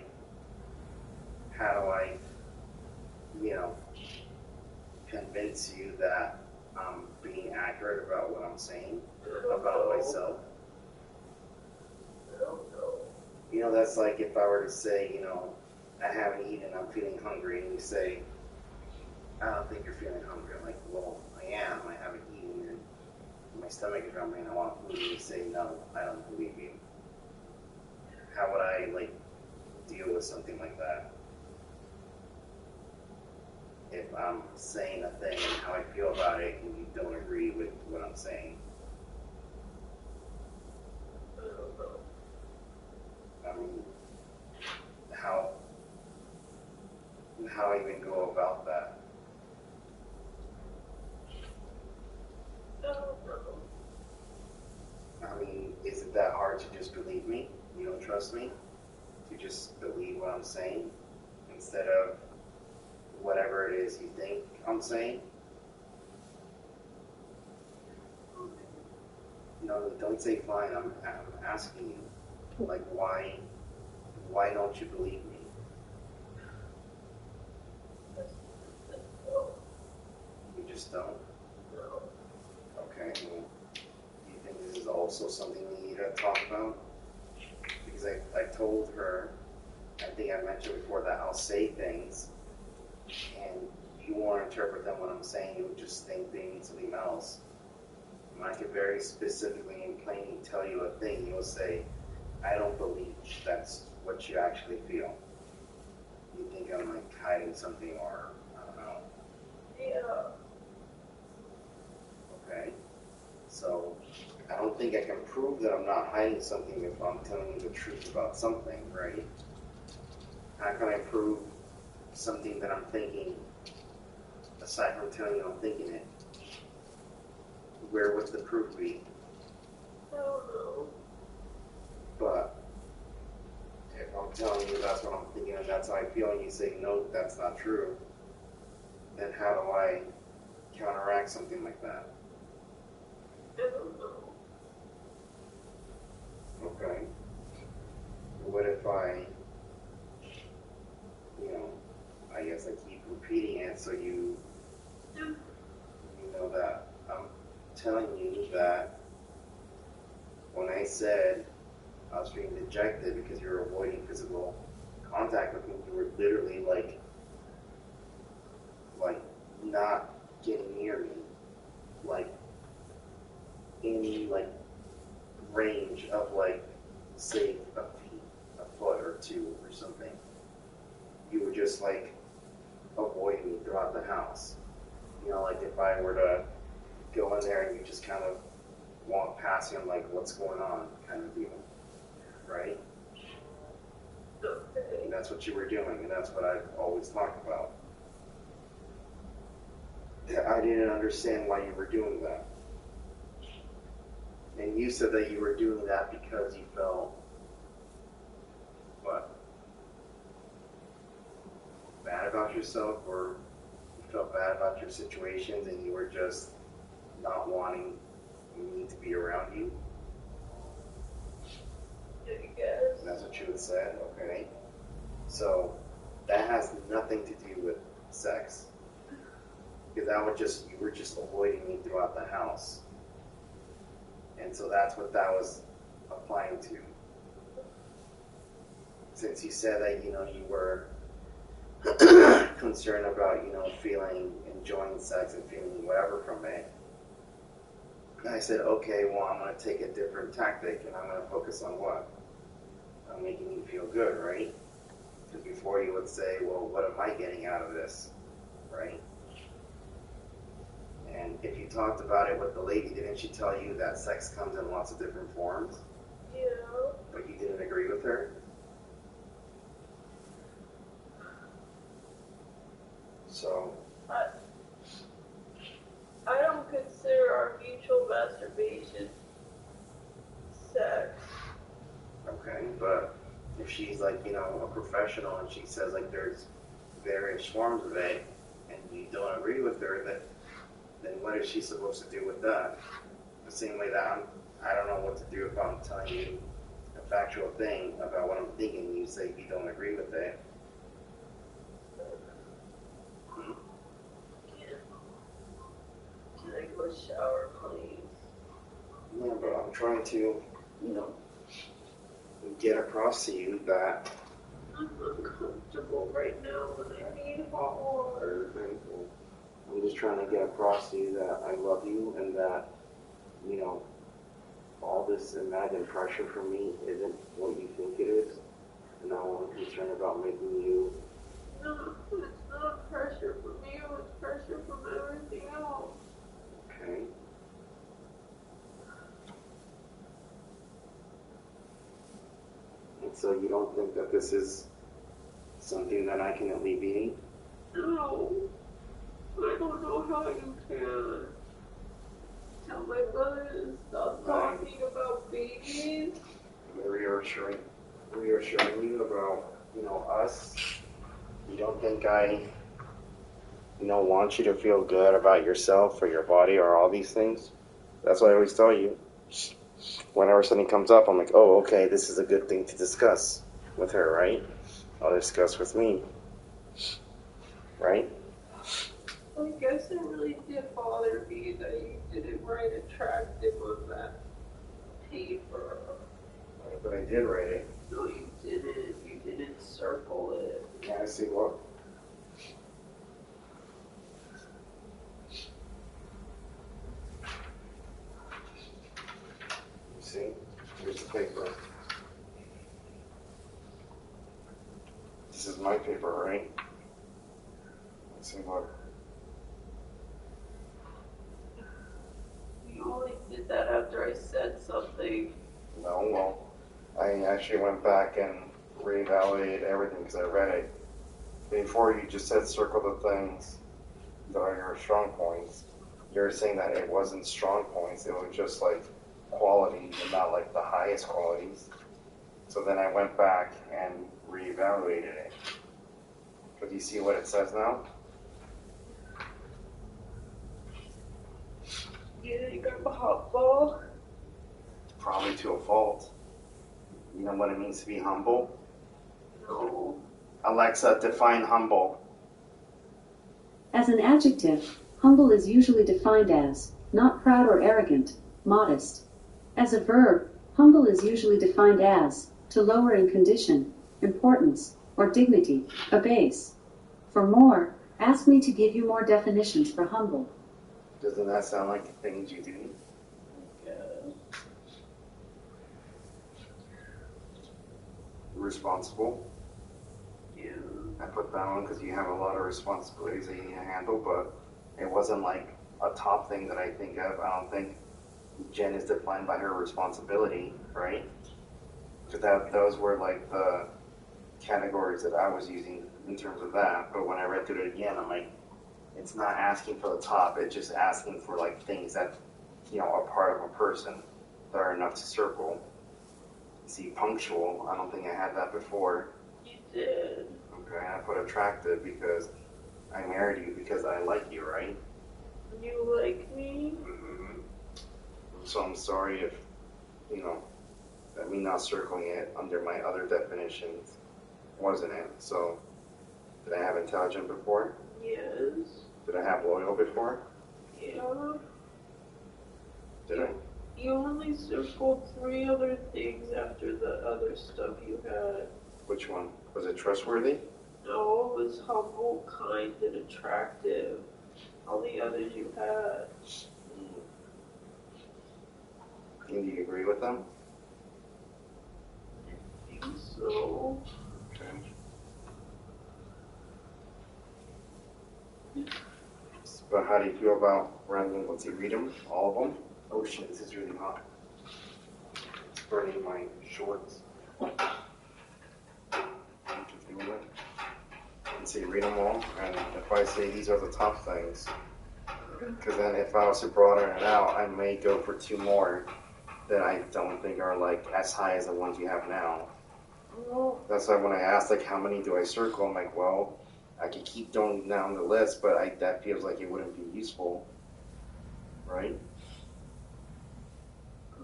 convince you that I'm being accurate about what I'm saying about myself? I don't know. You know, that's like if I were to say, I haven't eaten, I'm feeling hungry, and you say, I don't think you're feeling hungry. I'm like, well, I am, I haven't eaten, and my stomach is rumbling, I want food, and you say, no, I don't believe you. How would I, deal with something like that? If I'm saying a thing and how I feel about it, and you don't agree with what I'm saying. I hard to just believe me. You don't trust me to just believe what I'm saying instead of whatever it is you think I'm saying. No, don't say fine. I'm asking you, like, why don't you believe me? You just don't? Okay, well, do you think this is also something we need to talk about? Because I told her, I think I mentioned before, that I'll say things, and you won't interpret them when I'm saying, you would just think they mean something else. And I could very specifically and plainly tell you a thing, you'll say, I don't believe that's what you actually feel. You think I'm like hiding something, or I don't know. Yeah. Okay. So I don't think I can prove that I'm not hiding something if I'm telling you the truth about something, right? How can I prove something that I'm thinking aside from telling you I'm thinking it? Where would the proof be? I don't know. But if I'm telling you that's what I'm thinking and that's how I feel, and you say, no, that's not true, then how do I counteract something like that? I don't know. Okay. What if I, I guess I keep repeating it so you know that I'm telling you that when I said I was being dejected because you were avoiding physical contact with me, you were literally like not getting near me, like in range of say a foot or two or something. You would just avoid me throughout the house. If I were to go in there and you just kind of walk past me, I'm like, what's going on, kind of deal, right? Okay. And that's what you were doing, and that's what I've always talked about. I didn't understand why you were doing that. And you said that you were doing that because you felt, what? Bad about yourself, or you felt bad about your situations and you were just not wanting me to be around you? I guess. That's what you had said, okay. So that has nothing to do with sex. Because you were just avoiding me throughout the house. And so that's what that was applying to. Since you said that, you were concerned about, enjoying sex and feeling whatever from it. I said, okay, well, I'm going to take a different tactic, and I'm going to focus on what? On making you feel good, right? Because before you would say, well, what am I getting out of this, right? And if you talked about it with the lady, didn't she tell you that sex comes in lots of different forms? Yeah. But you didn't agree with her? So... I don't consider our mutual masturbation sex. Okay, but if she's a professional and she says there's various forms of it and you don't agree with her, then what is she supposed to do with that? The same way that I don't know what to do if I'm telling you a factual thing about what I'm thinking and you say you don't agree with it. Can I go shower, please? Yeah, but I'm trying to, get across to you that I'm uncomfortable right now and I need hot water. I'm just trying to get across to you that I love you and that, all this imagined pressure from me isn't what you think it is. And I'm concerned about making you... No, it's not pressure from you, it's pressure from everything else. Okay. And so you don't think that this is something that I can alleviate? No, I don't know how you can. Tell my mother to stop talking about babies. like I, want you to feel good about yourself or your body or all these things. That's what I always tell you. Whenever something comes up, I'm like, oh, okay, this is a good thing to discuss with her, right? I'll discuss with me, right? I guess it really did bother me that you didn't write attractive on that paper. But I did write it. No, you didn't. You didn't circle it. Can I see what? See? Here's the paper. This is my paper, right? Let's see what. You only did that after I said something. No, well, I actually went back and reevaluated everything because I read it. Before you just said circle the things that are your strong points. You're saying that it wasn't strong points, it was just like qualities and not like the highest qualities. So then I went back and reevaluated it. But do you see what it says now? You think I'm a hot ball? Probably to a fault. You know what it means to be humble? No. Alexa, define humble. As an adjective, humble is usually defined as not proud or arrogant, modest. As a verb, humble is usually defined as to lower in condition, importance, or dignity, abase. For more, ask me to give you more definitions for humble. Doesn't that sound like the things you do? Yeah. Responsible. Yeah. I put that on because you have a lot of responsibilities that you need to handle, but it wasn't like a top thing that I think of. I don't think Jen is defined by her responsibility, right? Because those were like the categories that I was using in terms of that. But when I read through it again, I'm like, it's not asking for the top. It's just asking for like things that, are part of a person that are enough to circle. See, punctual. I don't think I had that before. You did. Okay, I put attractive because I married you because I like you, right? You like me? Mm-hmm. So I'm sorry if, that me not circling it under my other definitions wasn't it. So, did I have intelligent before? Yes. Did I have loyal before? Yeah. Did I? You only circled 3 other things after the other stuff you had. Which one? Was it trustworthy? No, it was humble, kind, and attractive. All the others you had. And do you agree with them? I think so. Okay. But how do you feel about random? Let's see, read them, all of them. Oh shit, this is really hot. It's burning my shorts. Let's see, read them all. And if I say these are the top things, because then if I was to broaden it out, I may go for 2 more that I don't think are like as high as the ones you have now. Oh. That's why when I asked like how many do I circle, I'm like, well, I could keep going down the list, but that feels like it wouldn't be useful, right?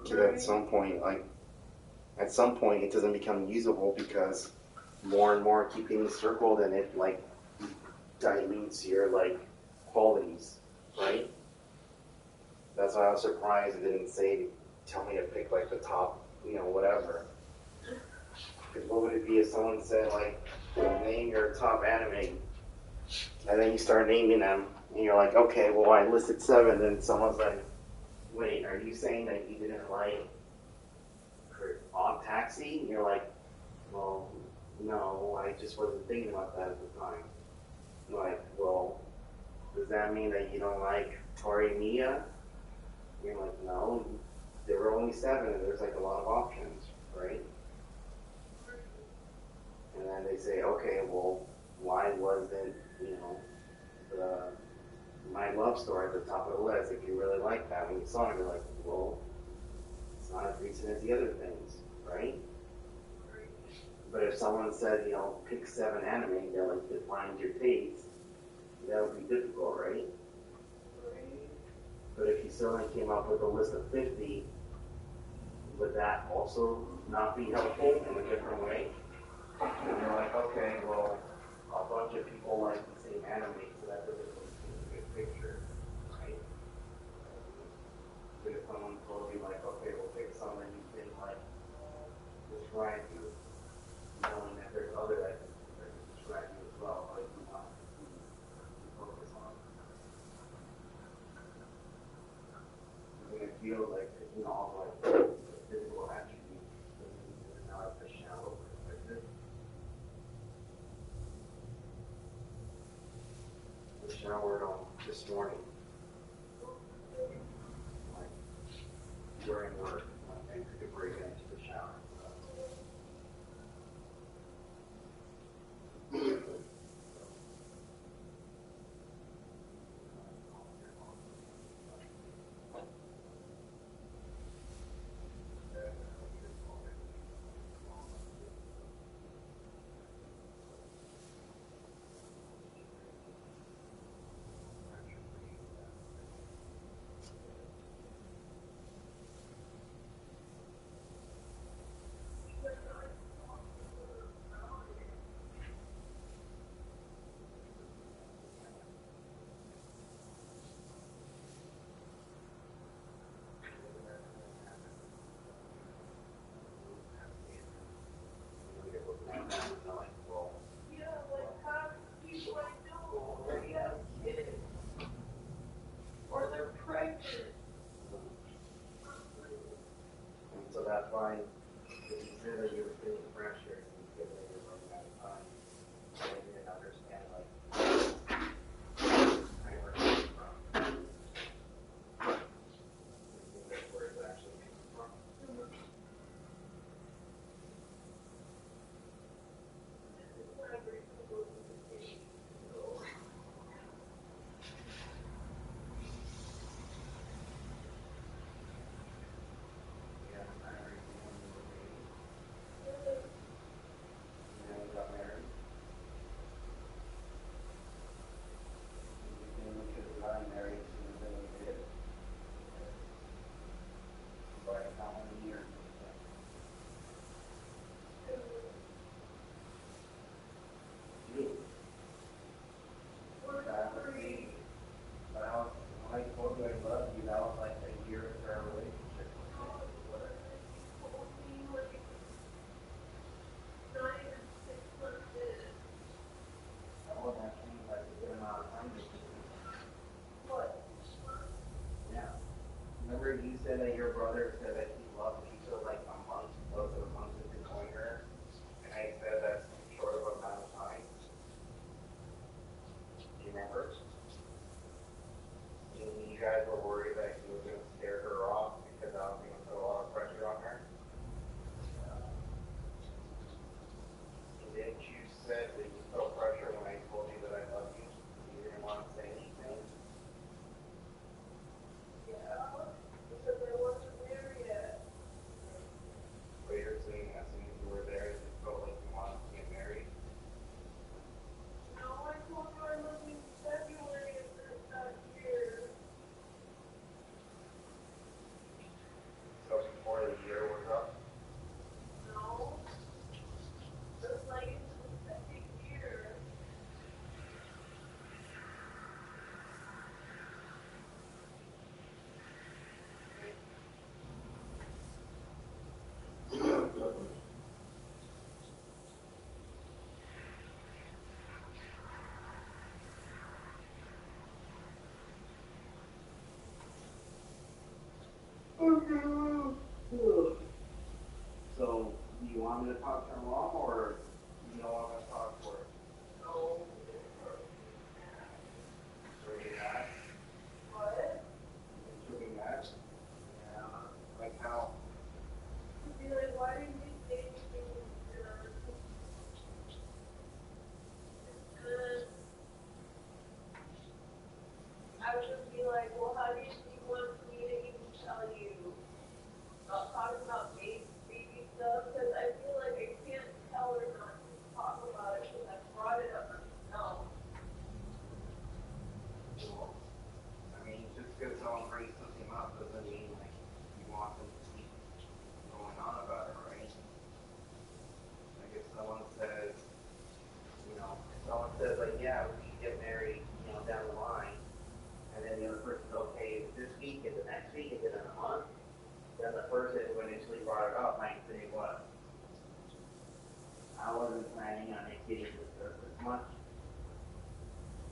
Because at some point, it doesn't become usable because more and more keep getting circled, and it like dilutes your like qualities, right? That's why I was surprised it didn't tell me to pick like the top, whatever. Because what would it be if someone said like, name your top anime, and then you start naming them, and you're like, okay, well I listed 7, and someone's like, wait, are you saying that you didn't like Odd Taxi? And you're like, well, no, I just wasn't thinking about that at the time. I'm like, well, does that mean that you don't like Tori Mia? And you're like, no, there were only 7, and there's like a lot of options, right? And then they say, okay, well, why wasn't, My Love Story at the top of the list? If you really like that, when you saw it, you're like, well, it's not as recent as the other things, right? But if someone said, you know, pick 7 anime that like defines your taste, that would be difficult, right? But if you suddenly came up with a list of 50, would that also not be helpful in a different way? And you're like, okay, well, a bunch of people like the same anime, so that doesn't really paint a good picture, right? But if someone told you, like, okay, we'll pick someone you think like describe you, knowing that there's other that can describe you as well, but you want to focus on. And it feels like taking all like the physical attributes and not like the shallow perspective. I showered on this morning, like during work, I took a break into the shower. So that's why if you say that you were feeling pressure and you feel that you're running out of time, you didn't understand like where it's coming from. That's where it's actually coming from. Remember you said that your brother said that he loved pizza like a month, close to a month of knowing her, and I said that's short of amount of time. Do you remember? And you guys were worried that he was going to scare her off because I was going to put a lot of pressure on her. And then you said that you felt pressure when I told you that I love you. You didn't want to say anything. Yeah, because I wasn't there yet. person who initially brought it up might say, what? I wasn't planning on it getting disturbed as much,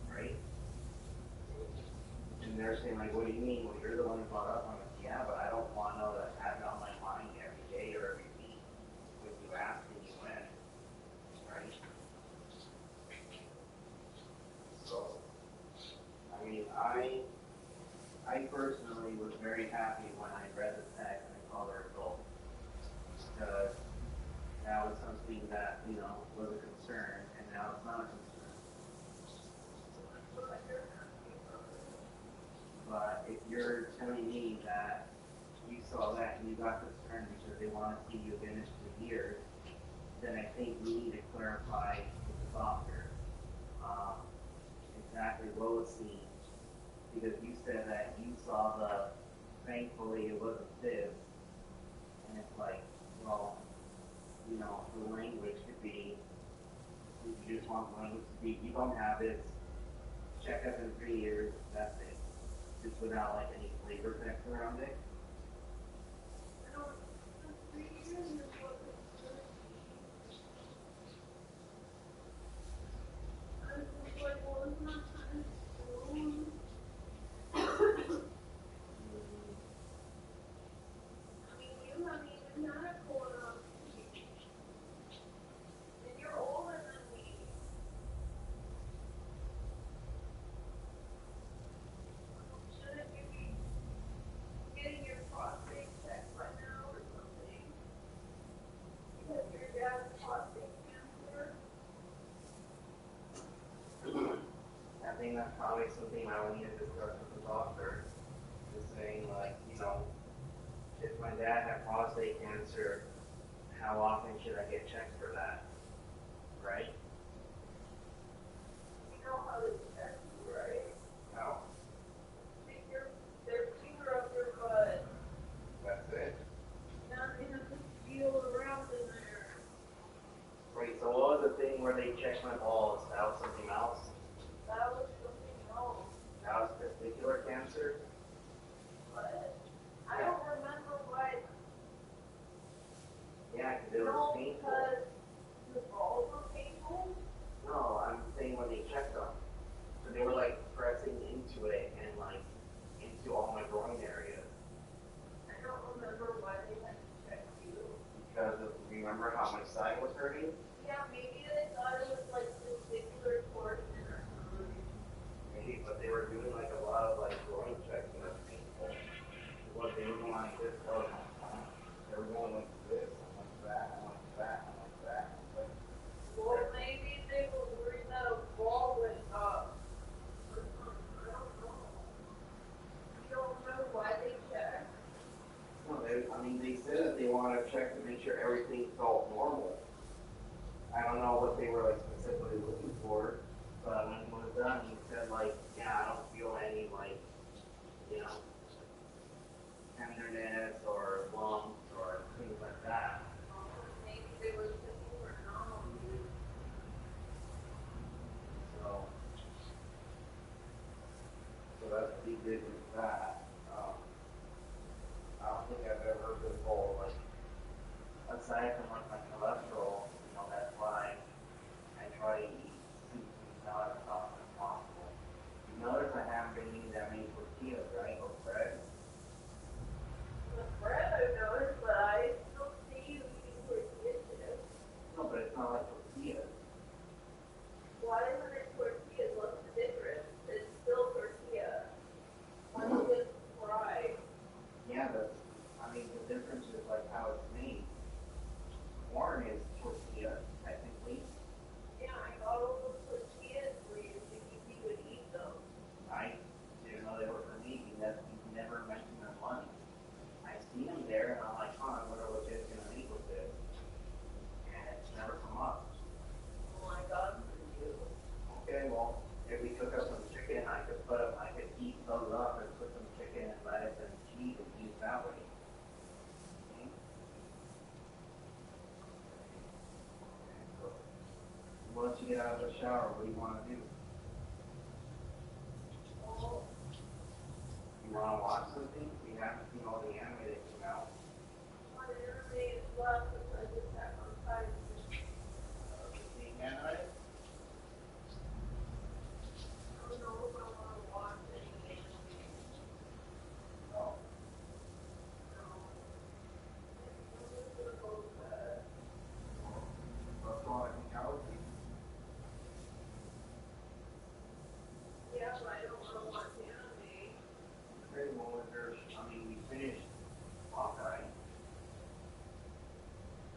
right? And they're saying, like, what do you mean? Well, you're the one who brought up on it. Yeah, but I don't want to know that I have it on my mind every day or every week when you ask and you win, right? So, I mean, I personally was very happy when I read the text and I saw the result, because that was something that, you know, was a concern, and now it's not a concern. But if you're telling me that you saw that and you got concerned because they want to see you finish the year, then I think we need to clarify with the doctor exactly what was seen. Because you said that you saw thankfully it wasn't this, and it's like, well, you know, the language could be, you just want the language to be, you don't have this, check up in 3 years, that's it. Just without like any flavor text around it. I think that's probably something I would need to discuss with the doctor. Is saying, like, you know, if my dad had prostate cancer, how often should I get checked for that? Right? You know how to check, right? How? Stick their finger up your butt. That's it. Now they have to feel around in there. Wait, so what was the thing where they checked my balls? That was something else? That was something else. That was testicular cancer? But I don't remember what. Yeah, because it was No, painful. because the balls were painful. No, I'm saying when they checked them. So they were like pressing into it and like into all my groin areas. I don't remember why they had to check you. Because of, remember how my side was hurting? Yeah, maybe they thought it was like testicular torsion or something. Maybe, but they were doing like a lot of like groin checks and that's painful. What they were going like this all the time. They were going like this, and like that, and like that, and like that. Like, Well, maybe they were worried that a ball went up. Or something. I don't know. You don't know why they checked? no, they said that they wanted to check to make sure everything felt normal. I don't know what they were like specifically looking for, but when it was done, he said like, yeah, I don't feel any like, you know, tenderness or lumps or things like that. Maybe they were looking for normal. So that's what he did with that. I don't think I've ever been told like, aside from like my cholesterol, you know, that's why I try to eat soup and salad as often as possible. You notice I haven't been eating that many tortillas, right, or bread? The bread I noticed, but I still see you eating tortillas. No, but it's not like tortillas. Why isn't it tortillas? What's the difference? It's still tortilla. One's just fried. Yeah, I mean, the difference is like how it's made. Corn is tortilla, technically. Yeah, I got all those tortillas for you so you would eat them. I didn't know they were for me. You never mentioned them once. I see them there, and I'm like, huh, I wonder what Jay's gonna eat with this. And it's never come up. Oh my God, for you. Okay, well, if we cook up some chicken, I could eat those up and put some chicken and lettuce and cheese and eat that way. Okay? So, once you get out of the shower, what do you want to do? Oh, You want to watch something? We haven't seen all the anime that came out.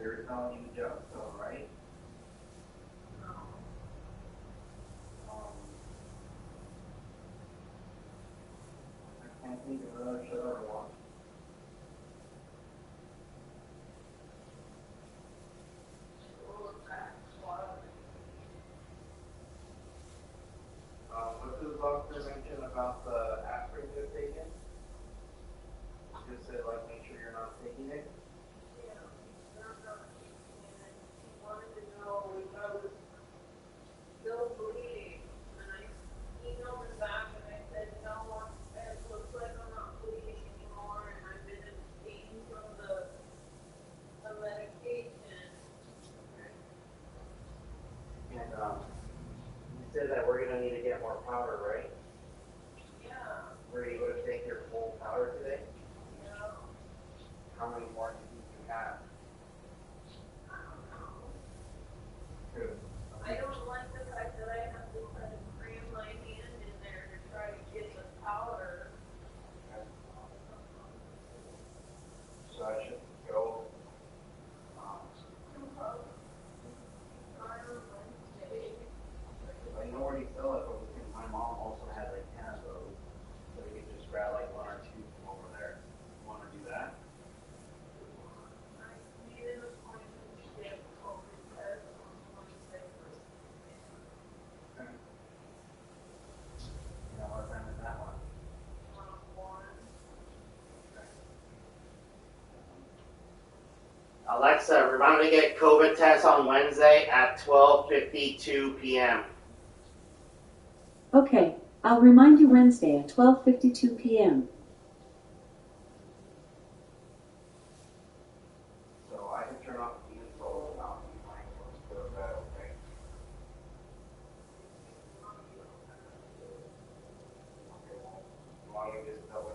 They're telling you to jump, though, right? I can't think of another show to watch. What does the doctor mention about the aspirin you're taking? Just said, like, make sure you're not taking it. Still bleeding, and I emailed him back and I said, no, it looks like I'm not bleeding anymore, and I've been in pain from the medication. And you said that we're gonna need to get more powder, right? Yeah, Were you able to take your full powder today? yeah, How many more do you have? I don't know. Good. I don't like the fact that I have to kind of cram my hand in there to try to get the powder. So I should go. I know where you fill it, but my mom also had like 10 of those. So we could just grab like one or two from over there. You want to do that? I made an appointment to get COVID test on Wednesday. Okay. You know, what time is that one? Alexa, remember to get COVID test on Wednesday at 12:52 p.m. Okay, I'll remind you Wednesday at 12:52 p.m. So I can turn off the info about you might want to go to bed, okay? While you just double